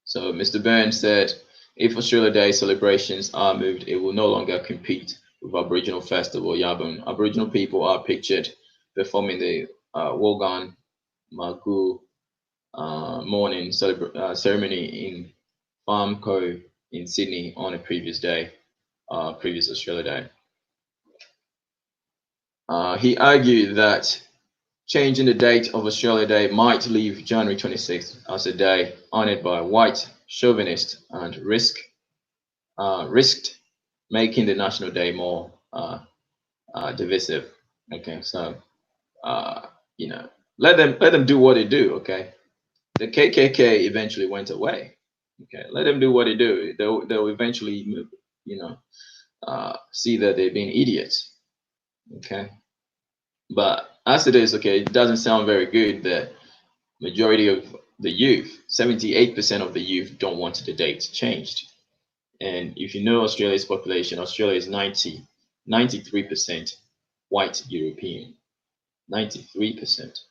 So Mr. Burns said, if Australia Day celebrations are moved, it will no longer compete with Aboriginal Festival Yabun. Aboriginal people are pictured performing the Wogan Magu morning ceremony in Farm Cove in Sydney on a previous day, previous Australia Day. He argued that changing the date of Australia Day might leave January 26th as a day honored by white chauvinists and risked making the national day more divisive. Okay, so you know, let them do what they do. Okay, the KKK eventually went away. Okay, let them do what they do. They'll eventually, you know, see that they're being idiots. Okay, but as it is, okay, it doesn't sound very good that majority of the youth, 78% of the youth, don't want the date changed. And if you know Australia's population, Australia is 93% white European, 93%.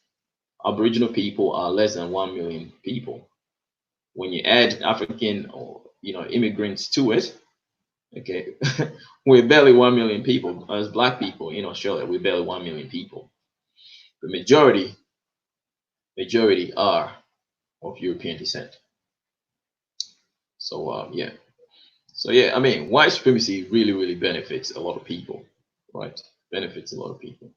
Aboriginal people are less than 1 million people. When you add African or immigrants to it, okay, we're barely 1 million people. As Black people in Australia, we're barely 1 million people. The majority are of European descent. So yeah. So yeah, I mean, white supremacy really benefits a lot of people, right? Benefits a lot of people.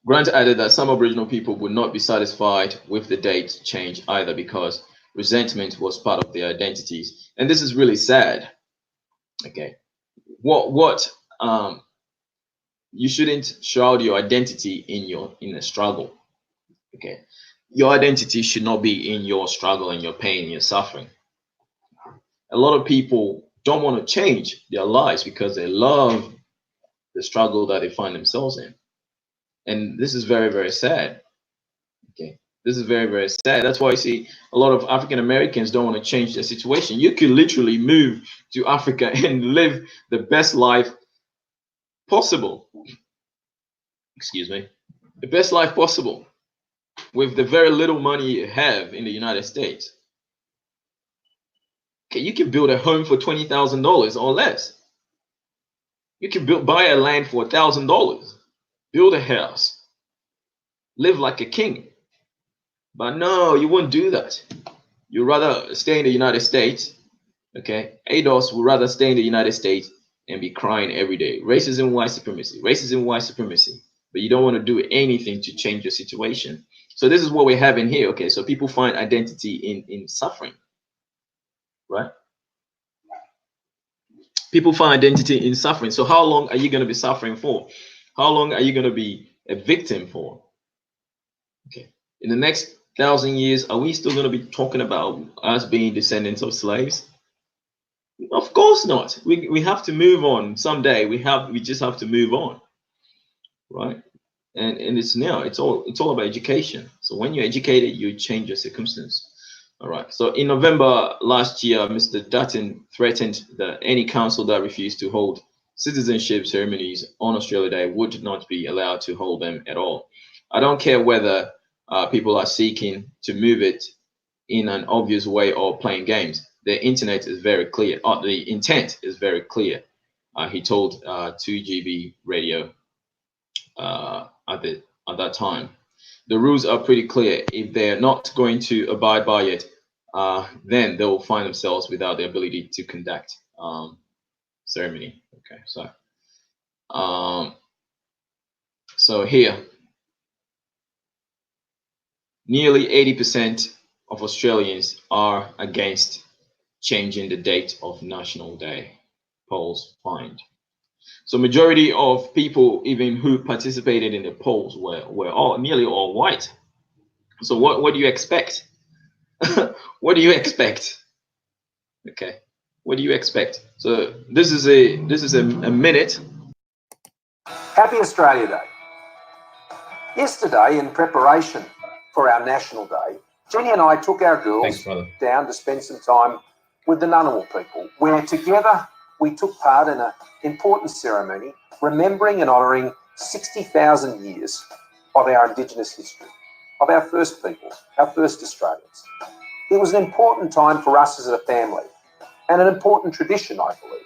Grant added that some Aboriginal people would not be satisfied with the date change either because resentment was part of their identities, and this is really sad. Okay, what you shouldn't shroud your identity in a struggle. Okay, your identity should not be in your struggle and your pain and your suffering. A lot of people don't want to change their lives because they love the struggle that they find themselves in. And this is very sad. Okay. This is very sad. That's why you see a lot of African Americans don't want to change their situation. You could literally move to Africa and live the best life possible. Excuse me. The best life possible with the very little money you have in the United States. Okay, you can build a home for $20,000 or less. You can buy a land for $1,000, build a house, live like a king. But no, you won't do that. You'd rather stay in the United States. Okay, ADOS would rather stay in the United States and be crying every day. Racism, white supremacy, racism, white supremacy. But you don't want to do anything to change your situation. So this is what we're having here. Okay, so people find identity in suffering, right? People find identity in suffering. So how long are you going to be suffering for? How long are you going to be a victim for? Okay, in the next 1,000 years, are we still going to be talking about us being descendants of slaves? Of course not. We have to move on someday. We just have to move on, right? And it's all about education. So when you're educated, you change your circumstance. All right. So in November last year, Mr. Dutton threatened that any council that refused to hold citizenship ceremonies on Australia Day would not be allowed to hold them at all. I don't care whether people are seeking to move it in an obvious way or playing games. The internet is very clear. The intent is very clear. He told 2GB radio at that time. The rules are pretty clear. If they're not going to abide by it, then they will find themselves without the ability to conduct ceremony. Okay, so here, nearly 80% of Australians are against changing the date of National Day, polls find. So majority of people, even who participated in the polls, were all nearly all white. So what do you expect? What do you expect? Okay, what do you expect? So this is a minute. Happy Australia Day. Yesterday, in preparation for our National Day, Jenny and I took our girls down to spend some time with the Ngunnawal people, where together we took part in an important ceremony remembering and honouring 60,000 years of our Indigenous history, of our first people, our first Australians. It was an important time for us as a family and an important tradition, I believe,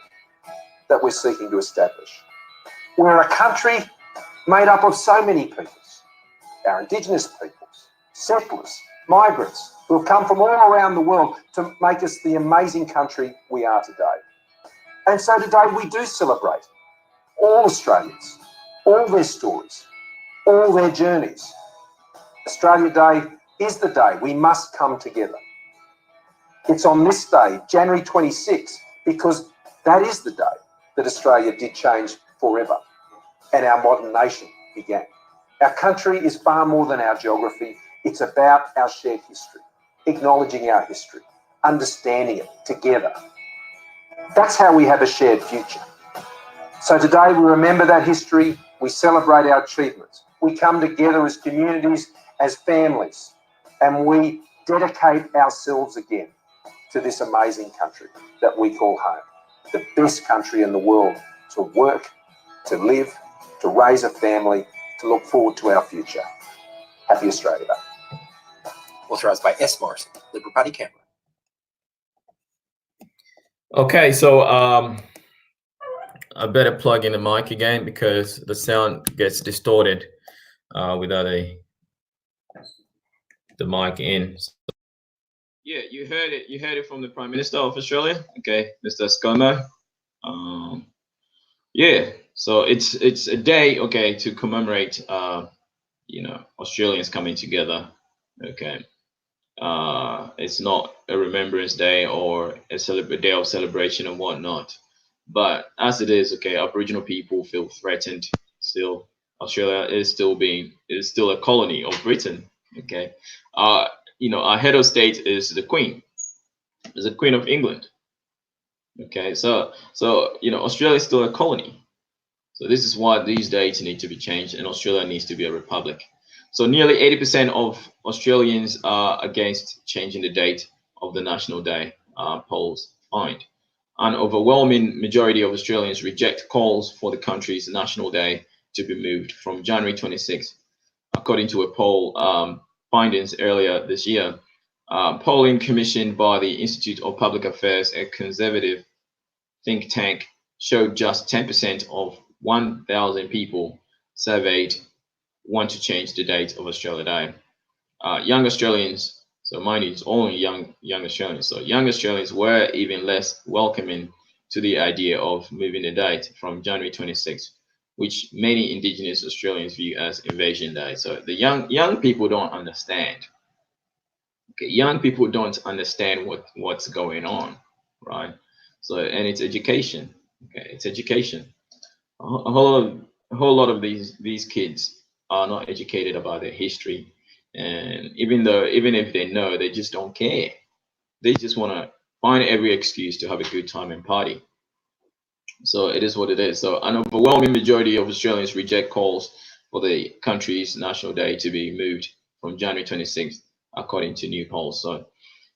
that we're seeking to establish. We're a country made up of so many peoples, our Indigenous peoples, settlers, migrants, who have come from all around the world to make us the amazing country we are today. And so today we do celebrate all Australians, all their stories, all their journeys. Australia Day is the day we must come together. It's on this day, January 26, because that is the day that Australia did change forever and our modern nation began. Our country is far more than our geography. It's about our shared history, acknowledging our history, understanding it together. That's how we have a shared future. So today we remember that history, we celebrate our achievements, we come together as communities, as families, and we dedicate ourselves again to this amazing country that we call home, the best country in the world to work, to live, to raise a family, to look forward to our future. Happy Australia Day. Authorised by S. Morrison, Liberal Party, Canberra. Okay, so I better plug in the mic again because the sound gets distorted without the mic in. So, yeah, you heard it. You heard it from the Prime Minister of Australia. Okay, Mr. ScoMo. Yeah, so it's a day, okay, to commemorate Australians coming together. Okay, it's not a remembrance day or a day of celebration and whatnot, but as it is, okay, Aboriginal people feel threatened still. Australia is still a colony of Britain. Okay, our head of state is the Queen, of England. Okay, so Australia is still a colony. So this is why these dates need to be changed, and Australia needs to be a republic. So nearly 80% of Australians are against changing the date of the National Day, polls find. An overwhelming majority of Australians reject calls for the country's National Day to be moved from January 26th, according to a poll findings earlier this year. Polling commissioned by the Institute of Public Affairs, a conservative think tank, showed just 10% of 1,000 people surveyed want to change the date of Australia Day. Young Australians, so mind you, it's only young Australians. So young Australians were even less welcoming to the idea of moving the date from January 26th, which many Indigenous Australians view as Invasion Day. So the young people don't understand. Okay, young people don't understand what's going on, right? So, and it's education. Okay, it's education. A whole lot of these kids are not educated about their history, and even if they know, they just don't care. They just want to find every excuse to have a good time and party. So it is what it is. So an overwhelming majority of Australians reject calls for the country's National Day to be moved from January 26th, according to new polls. So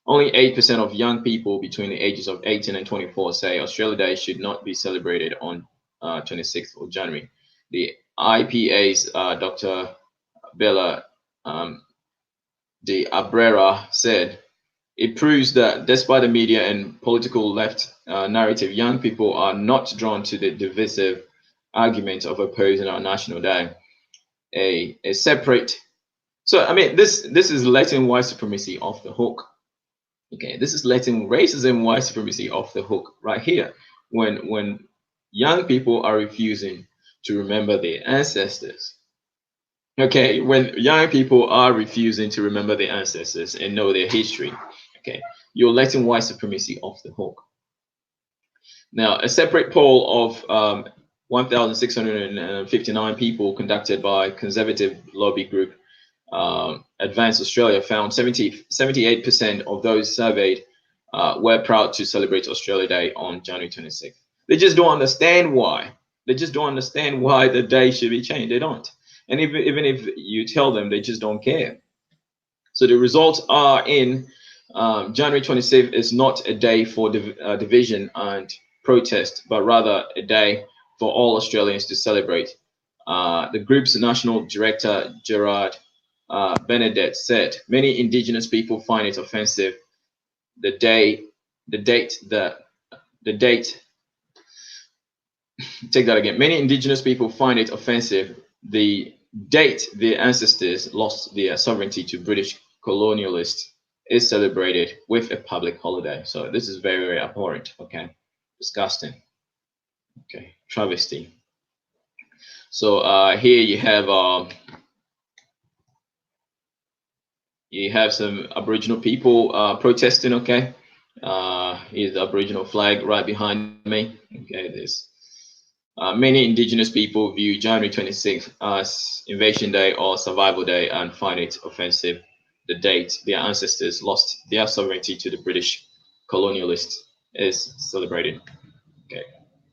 only 8% of young people between the ages of 18 and 24 say Australia Day should not be celebrated on 26th of January. The IPA's Dr. Bella de Abrera said, it proves that despite the media and political left narrative, young people are not drawn to the divisive argument of opposing our National Day. A separate, so I mean, this is letting white supremacy off the hook. Okay, this is letting racism, white supremacy off the hook right here. When young people are refusing to remember their ancestors. Okay, when young people are refusing to remember their ancestors and know their history, okay, you're letting white supremacy off the hook. Now, a separate poll of 1,659 people conducted by conservative lobby group Advance Australia found 78% of those surveyed were proud to celebrate Australia Day on January 26th. They just don't understand why. They just don't understand why the day should be changed. They don't. And even if you tell them, they just don't care. So the results are in January 26th is not a day for division and protest, but rather a day for all Australians to celebrate. The group's national director, Gerard Benedette, said many Indigenous people find it offensive. The date, take that again. Many Indigenous people find it offensive. The date their ancestors lost their sovereignty to British colonialists is celebrated with a public holiday. So this is very, very abhorrent. Okay, disgusting. Okay, travesty. So here you have some Aboriginal people protesting. Okay, here's the Aboriginal flag right behind me. Okay, this. Many Indigenous people view January 26th as Invasion Day or Survival Day and find it offensive. The date their ancestors lost their sovereignty to the British colonialists is celebrated. Okay,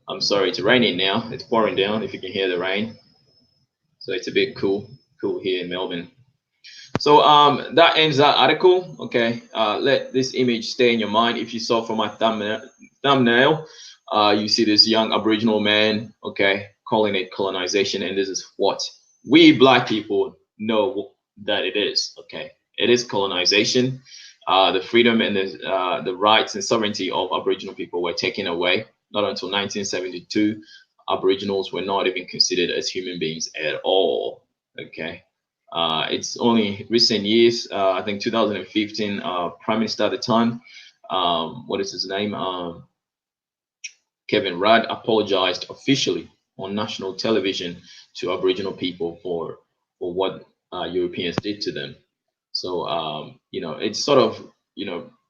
I'm sorry, it's raining now. It's pouring down. If you can hear the rain, so it's a bit cool here in Melbourne. So that ends that article. Okay, let this image stay in your mind. If you saw from my thumbnail, you see this young Aboriginal man, okay, calling it colonization, and this is what we Black people know that it is. Okay, it is colonization. The freedom and the rights and sovereignty of Aboriginal people were taken away. Not until 1972, Aboriginals were not even considered as human beings at all. Okay. It's only recent years, I think 2015, Prime Minister at the time, what is his name? Kevin Rudd apologized officially on national television to Aboriginal people for what Europeans did to them. So, it's sort of,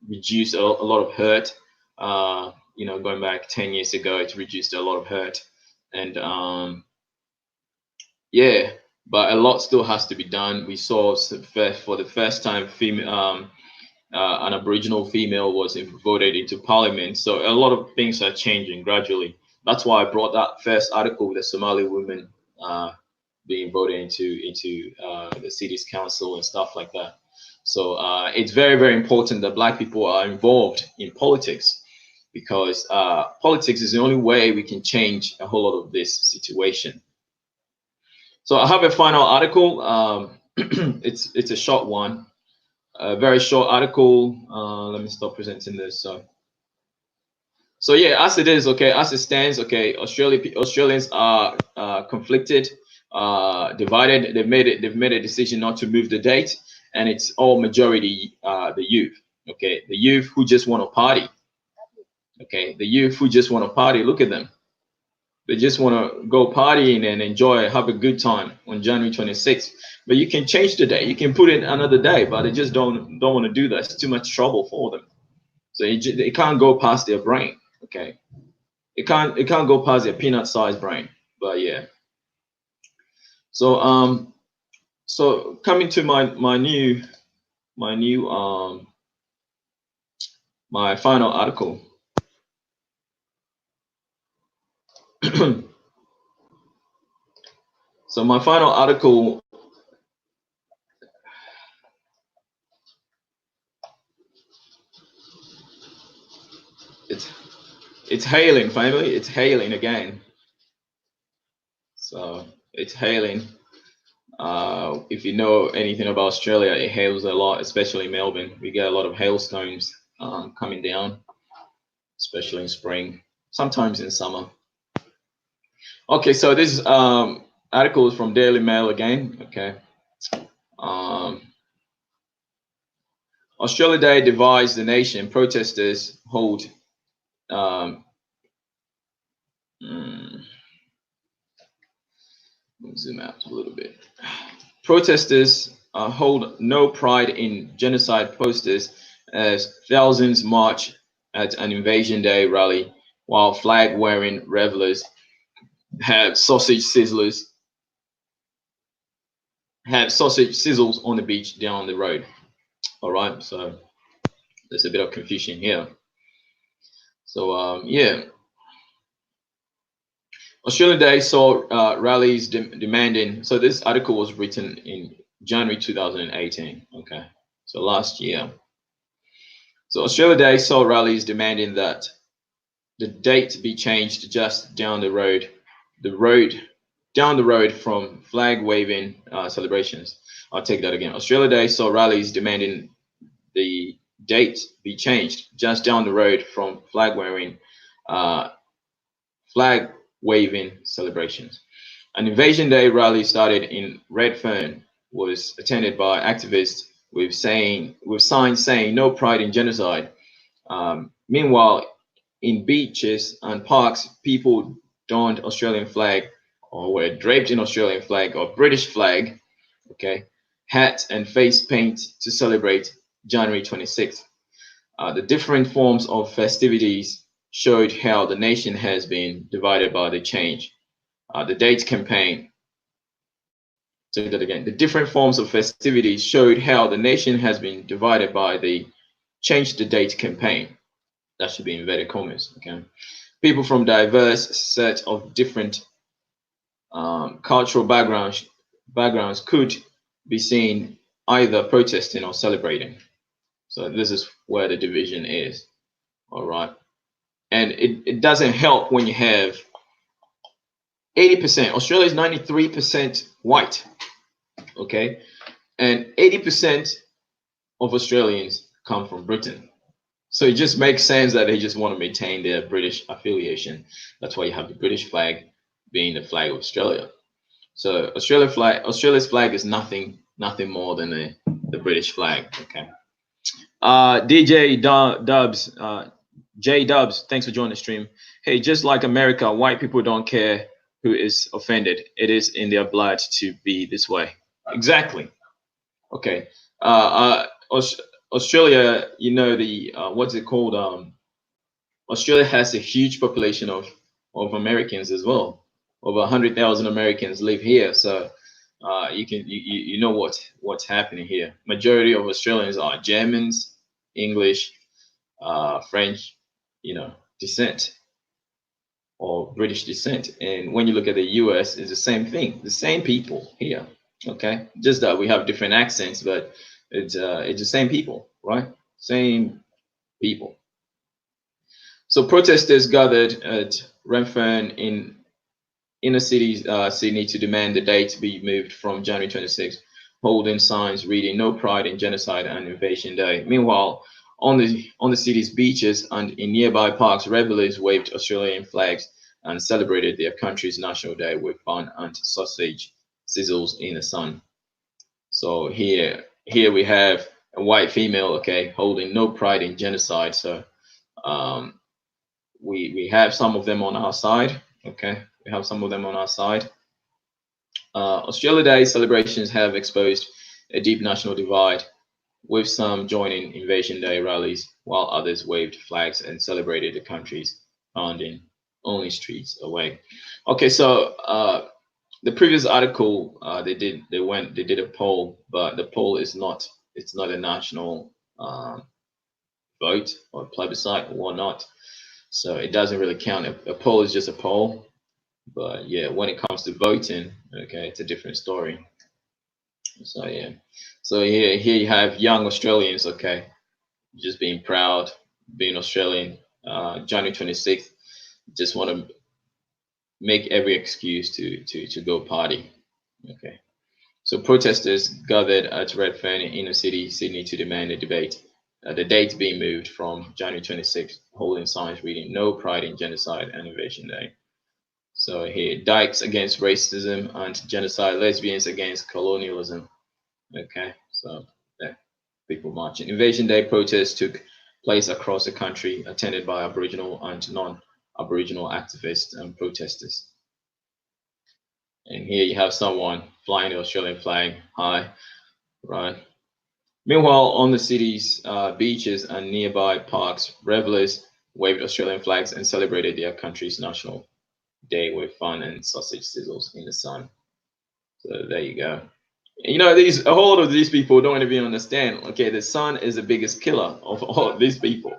reduced a lot of hurt. Going back 10 years ago, it's reduced a lot of hurt. And yeah, but a lot still has to be done. We saw for the first time an Aboriginal female was voted into parliament. So a lot of things are changing gradually. That's why I brought that first article with the Somali women being voted into the city's council and stuff like that. So it's very, very important that Black people are involved in politics, because politics is the only way we can change a whole lot of this situation. So I have a final article. It's a short one, a very short article. Let me stop presenting this. So yeah, as it is, okay, as it stands, okay, Australians are conflicted, divided. They've made a decision not to move the date, and it's all majority the youth. Okay, the youth who just want to party. Okay, the youth who just want to party. Look at them. They just want to go partying and enjoy, have a good time on January 26th. But you can change the day. You can put in another day, but they just don't want to do that. It's too much trouble for them. So it can't go past their brain. Okay, it can't go past their peanut-sized brain. But yeah. So so coming to my final article. So my final article, it's hailing, family. It's hailing again. So it's hailing. If you know anything about Australia, it hails a lot, especially Melbourne. We get a lot of hailstones coming down, especially in spring, sometimes in summer. Okay, so this article is from Daily Mail again. Okay. Australia Day divides the nation. Protesters hold Zoom out a little bit. Protesters hold no pride in genocide posters as thousands march at an Invasion Day rally, while flag-wearing revelers have sausage sizzles on the beach down the road. All right, so there's a bit of confusion here. So yeah, Australia Day saw rallies demanding. So this article was written in January 2018. Okay, so last year. So Australia Day saw rallies demanding that the date be changed just down the road, down the road from flag waving celebrations. I'll take that again. Australia Day saw rallies demanding the date be changed just down the road from flag waving celebrations. An Invasion Day rally started in Redfern was attended by activists with signs saying "No pride in genocide." Meanwhile, in beaches and parks, people donned Australian flag or were draped in Australian flag or British flag, okay, hats and face paint to celebrate January 26th. The different forms of festivities showed how the nation has been divided by the change. The date campaign. Say that again. The different forms of festivities showed how the nation has been divided by the change the date campaign. That should be inverted commas. Okay. People from diverse set of different cultural backgrounds could be seen either protesting or celebrating. So this is where the division is. All right. And it doesn't help when you have 80%. Australia is 93% white. Okay. And 80% of Australians come from Britain. So it just makes sense that they just want to maintain their British affiliation. That's why you have the British flag being the flag of Australia. So Australia's flag is nothing more than the British flag. Okay. DJ Dubs, J Dubs, thanks for joining the stream. Hey, just like America, white people don't care who is offended. It is in their blood to be this way. Exactly. Okay. Australia, you know, the what's it called? Australia has a huge population of Americans as well. Over 100,000 Americans live here, so you know what's happening here. Majority of Australians are Germans, English, French, descent or British descent. And when you look at the U.S., it's the same thing. The same people here. Okay, just that we have different accents, but it's the same people, right? Same people. So protesters gathered at Redfern in inner city Sydney to demand the date to be moved from January 26th, holding signs reading "No pride in genocide and Invasion Day." Meanwhile, on the city's beaches and in nearby parks, revelers waved Australian flags and celebrated their country's national day with fun and sausage sizzles in the sun. So here we have a white female, okay, holding "No pride in genocide." So we have some of them on our side, okay. We have some of them on our side. Australia Day celebrations have exposed a deep national divide, with some joining Invasion Day rallies, while others waved flags and celebrated the country's founding only streets away. Okay, so the previous article they did a poll, but the poll is not a national vote or plebiscite or whatnot, so it doesn't really count. A poll is just a poll. But yeah, when it comes to voting, okay, it's a different story. So yeah, so here you have young Australians, okay, just being proud, being Australian. January 26th, just want to make every excuse to go party. Okay, so protesters gathered at Redfern in inner city Sydney to demand a debate. The date being moved from January 26th, holding signs reading "No pride in genocide and Invasion Day." So here, dykes against racism and genocide, lesbians against colonialism. Okay, so yeah, people marching. Invasion Day protests took place across the country, attended by Aboriginal and Aboriginal activists and protesters. And here you have someone flying the Australian flag high, right? Meanwhile, on the city's beaches and nearby parks, revelers waved Australian flags and celebrated their country's national day with fun and sausage sizzles in the sun. So there you go. You know, a whole lot of these people don't even understand. Okay, the sun is the biggest killer of all these people.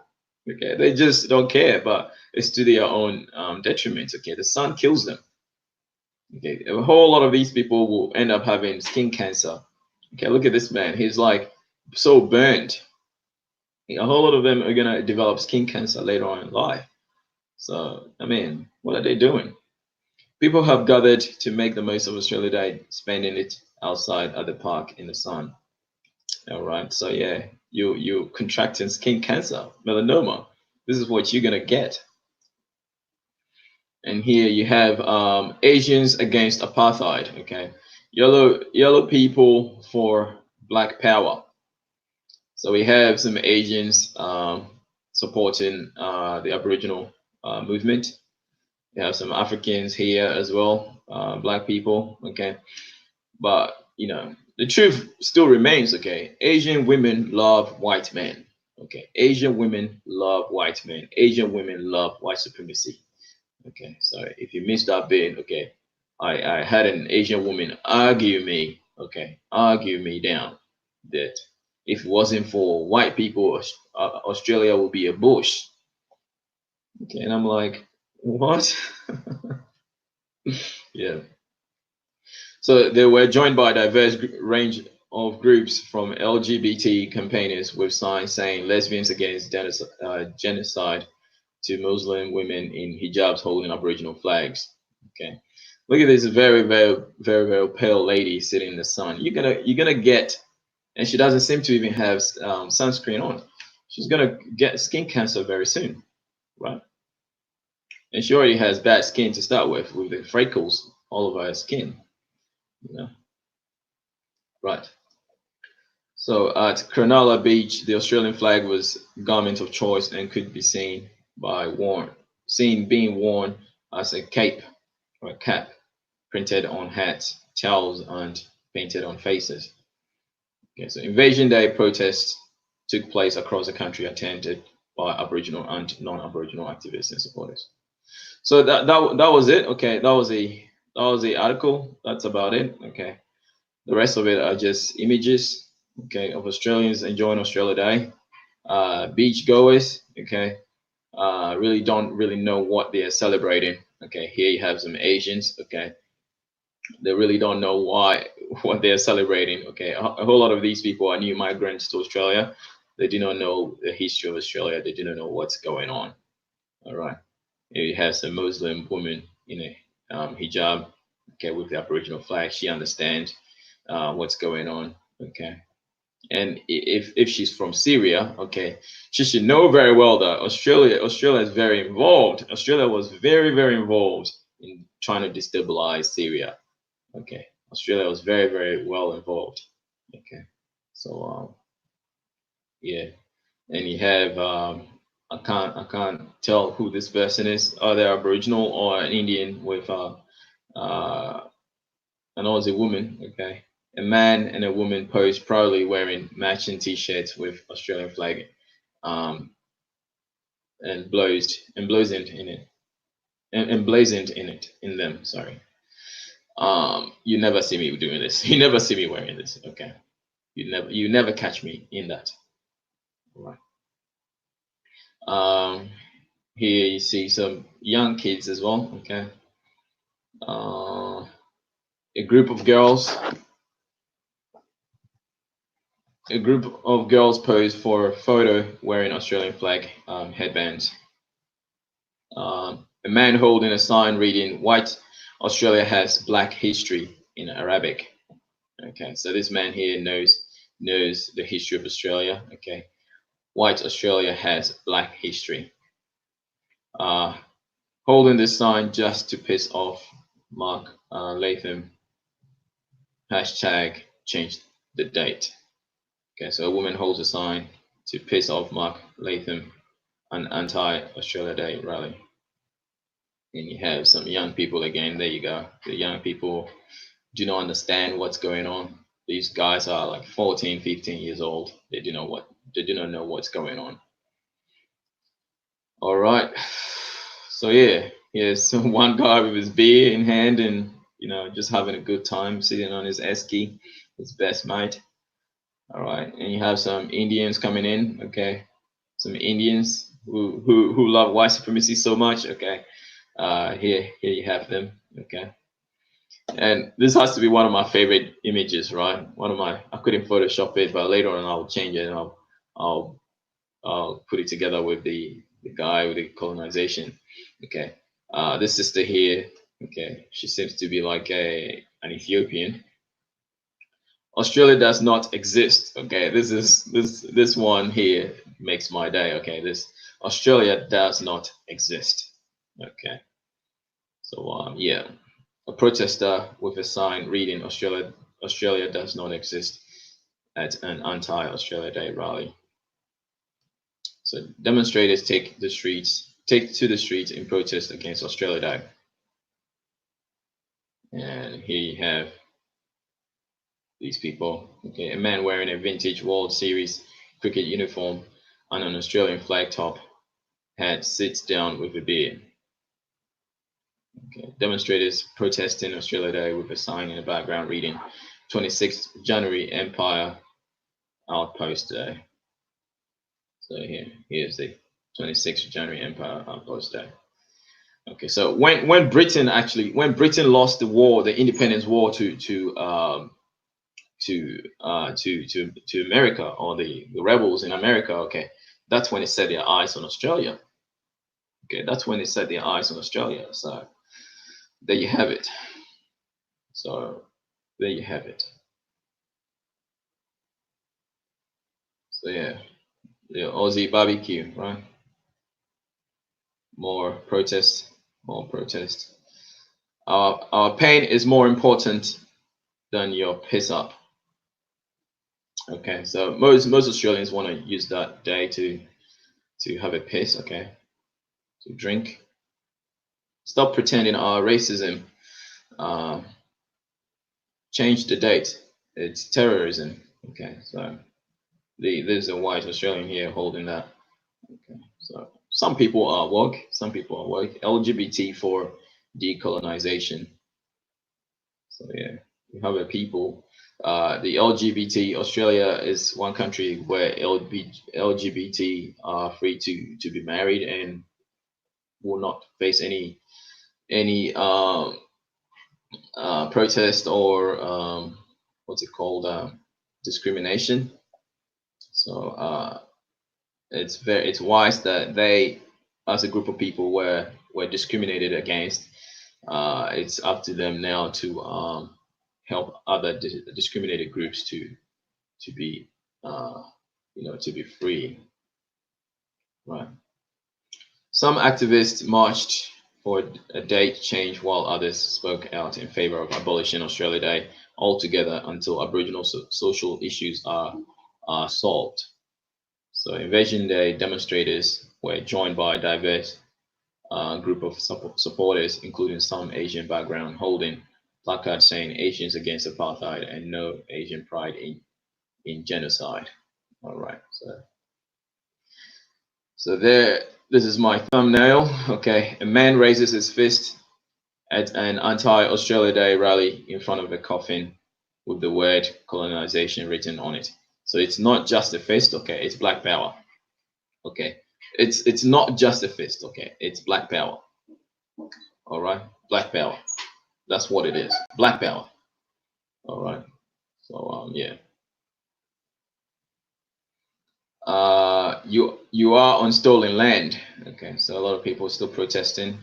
Okay, they just don't care, but it's to their own detriment. Okay, the sun kills them. Okay, a whole lot of these people will end up having skin cancer. Okay, look at this man. He's like so burnt. A whole lot of them are gonna develop skin cancer later on in life. So, I mean, what are they doing? People have gathered to make the most of Australia Day, spending it outside at the park in the sun. All right, so yeah, you contracting skin cancer, melanoma. This is what you're gonna get. And here you have Asians against apartheid. Okay, yellow people for Black Power. So we have some Asians supporting the Aboriginal movement. We have some Africans here as well, Black people. Okay, but you know the truth still remains. Okay, Asian women love white men. Okay, Asian women love white men. Asian women love white supremacy. Okay, so if you missed that bit, okay, I had an Asian woman argue me down that if it wasn't for white people, Australia would be a bush. Okay, and I'm like, what? Yeah. So they were joined by a diverse range of groups from LGBT campaigners with signs saying lesbians against genocide to Muslim women in hijabs holding Aboriginal flags. Okay, look at this very pale lady sitting in the sun. You're gonna get, and she doesn't seem to even have sunscreen on. She's gonna get skin cancer very soon, right? And she already has bad skin to start with the freckles all over her skin. You know, right? So at Cronulla Beach, the Australian flag was garment of choice and could be seen being worn as a cape or a cap, printed on hats, towels, and painted on faces. Okay, so Invasion Day protests took place across the country, attended by Aboriginal and non-Aboriginal activists and supporters. So that was it. Okay, that was the article. That's about it. Okay, the rest of it are just images. Okay, of Australians enjoying Australia Day. Beach goers. Okay, really don't really know what they are celebrating. Okay, here you have some Asians. Okay, they really don't know what they are celebrating. Okay, a whole lot of these people are new migrants to Australia. They do not know the history of Australia. They do not know what's going on. All right, here you have some Muslim woman in a hijab. Okay, with the Aboriginal flag. She understands what's going on. Okay. And if she's from Syria, okay, she should know very well that Australia is very involved. Australia was very involved in trying to destabilize Syria. Okay, Australia was very well involved. Okay, so yeah, and you have I can't tell who this person is. Are they Aboriginal or an Indian with an Aussie woman? Okay. A man and a woman pose proudly wearing matching T-shirts with Australian flag emblazoned in them. Sorry. You never see me doing this. You never see me wearing this. Okay. You never catch me in that. All right. Here you see some young kids as well. Okay. A group of girls pose for a photo wearing Australian flag headbands. A man holding a sign reading "White Australia has Black history" in Arabic. Okay, so this man here knows the history of Australia. Okay, White Australia has Black history. Holding this sign just to piss off Mark Latham. Hashtag change the date. Okay, so a woman holds a sign to piss off Mark Latham, an anti-Australia Day rally. And you have some young people again. There you go. The young people do not understand what's going on. These guys are like 14, 15 years old. They do not know what's going on. All right. So yeah, here's one guy with his beer in hand and just having a good time sitting on his esky, his best mate. All right, and you have some Indians coming in. Okay, some Indians who love white supremacy so much. Okay, here you have them. Okay, and this has to be one of my favorite images, right? I couldn't Photoshop it, but later on I'll change it and I'll put it together with the guy with the colonization. Okay, this sister here. Okay, she seems to be like an Ethiopian. Australia does not exist. Okay, this one here makes my day. Okay, this Australia does not exist. Okay, so yeah, a protester with a sign reading Australia does not exist at an anti-Australia Day rally. So demonstrators take to the streets in protest against Australia Day. And here you have these people. Okay, a man wearing a vintage World Series cricket uniform and an Australian flag top hat sits down with a beer. Okay, demonstrators protesting Australia Day with a sign in the background reading 26th January Empire Outpost Day. So here's the 26th January Empire Outpost Day. Okay, so when Britain lost the war, the independence war to America, or the rebels in America, okay, that's when they set their eyes on Australia. Okay, that's when they set their eyes on Australia. So there you have it. So there you have it. So yeah, the Aussie barbecue, right? More protest, more protest. Our pain is more important than your piss up. Okay, so most Australians want to use that day to have a piss. Okay, to drink. Stop pretending our racism. Change the date. It's terrorism. Okay, so there's a white Australian here holding that. Okay, so some people are woke. Some people are woke. LGBT for decolonization. So yeah, we have a people. The LGBT, Australia is one country where LGBT are free to be married and will not face any protest or what's it called, discrimination. So it's wise that they, as a group of people, were discriminated against. It's up to them now to help other discriminated groups to be to be free. Right. Some activists marched for a date change while others spoke out in favor of abolishing Australia Day altogether until Aboriginal social issues are solved. So Invasion Day demonstrators were joined by a diverse group of supporters, including some Asian background, holding placards saying Asians against apartheid and no Asian pride in genocide. All right, so this is my thumbnail. Okay, a man raises his fist at an anti-Australia Day rally in front of a coffin with the word colonization written on it. So it's not just a fist, okay, it's black power. Okay, it's not just a fist, okay, it's black power. All right, black power. That's what it is, black power. All right, so yeah. You are on stolen land. Okay, so a lot of people are still protesting,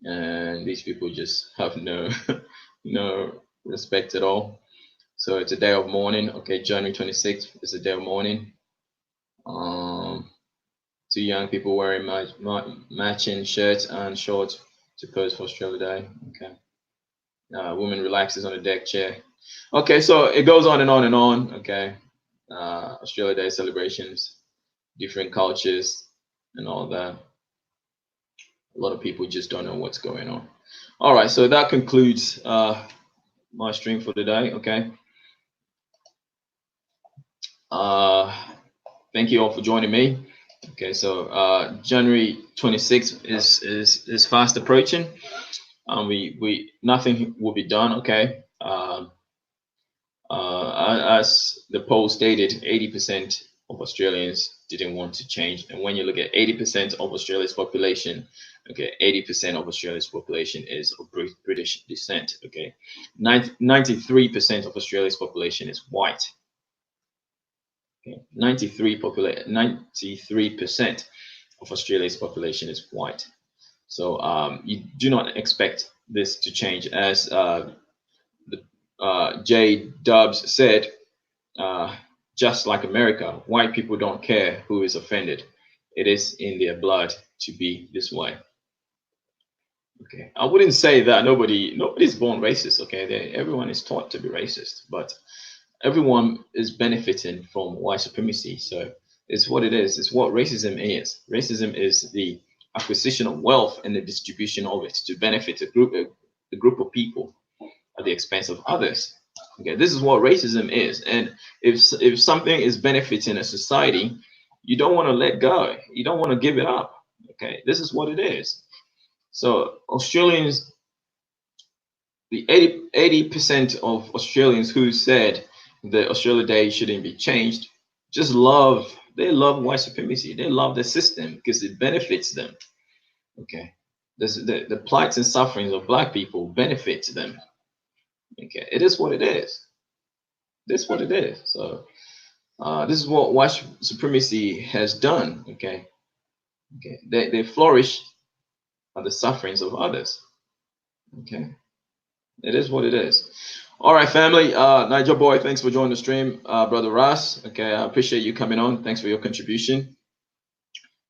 and these people just have no no respect at all. So it's a day of mourning. Okay, January 26th is a day of mourning. Two young people wearing matching shirts and shorts to pose for Australia Day. Okay, woman relaxes on a deck chair. Okay, so it goes on and on and on. Okay, Australia Day celebrations, different cultures, and all that. A lot of people just don't know what's going on. All right, so that concludes my stream for today. Okay. Thank you all for joining me. Okay, so January 26th is fast approaching. We nothing will be done. Okay. As the poll stated, 80% of Australians didn't want to change. And when you look at 80% of Australia's population, okay, 80% of Australia's population is of British descent. Okay, 93% of Australia's population is white. Okay, 93% of Australia's population is white. So you do not expect this to change, as J. Dubs said. Just like America, white people don't care who is offended. It is in their blood to be this way. Okay, I wouldn't say that nobody's born racist. Okay, everyone is taught to be racist, but everyone is benefiting from white supremacy. So it's what it is. It's what racism is. Racism is the acquisition of wealth and the distribution of it to benefit a group of people at the expense of others. Okay, this is what racism is. And if something is benefiting a society, you don't want to let go. You don't want to give it up. Okay, this is what it is. So Australians, the 80% of Australians who said that Australia Day shouldn't be changed, just they love white supremacy. They love the system because it benefits them. Okay, the plights and sufferings of Black people benefits them. Okay, it is what it is. This is what it is. So this is what white supremacy has done. Okay, they flourish at the sufferings of others. Okay, it is what it is. All right, family. Nigel boy, thanks for joining the stream, brother Ross. Okay, I appreciate you coming on. Thanks for your contribution.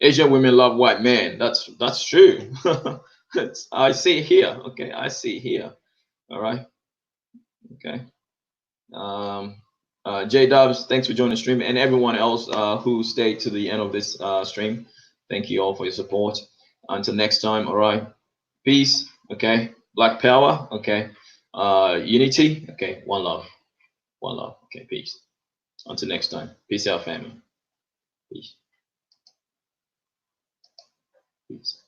Asian women love white men. That's true. I see it here. Okay, I see it here. All right. Okay. J Dubs, thanks for joining the stream, and everyone else who stayed to the end of this stream. Thank you all for your support. Until next time, all right. Peace. Okay. Black power. Okay. Unity. Okay. One love. One love. Okay. Peace. Until next time. Peace out, family. Peace. Peace.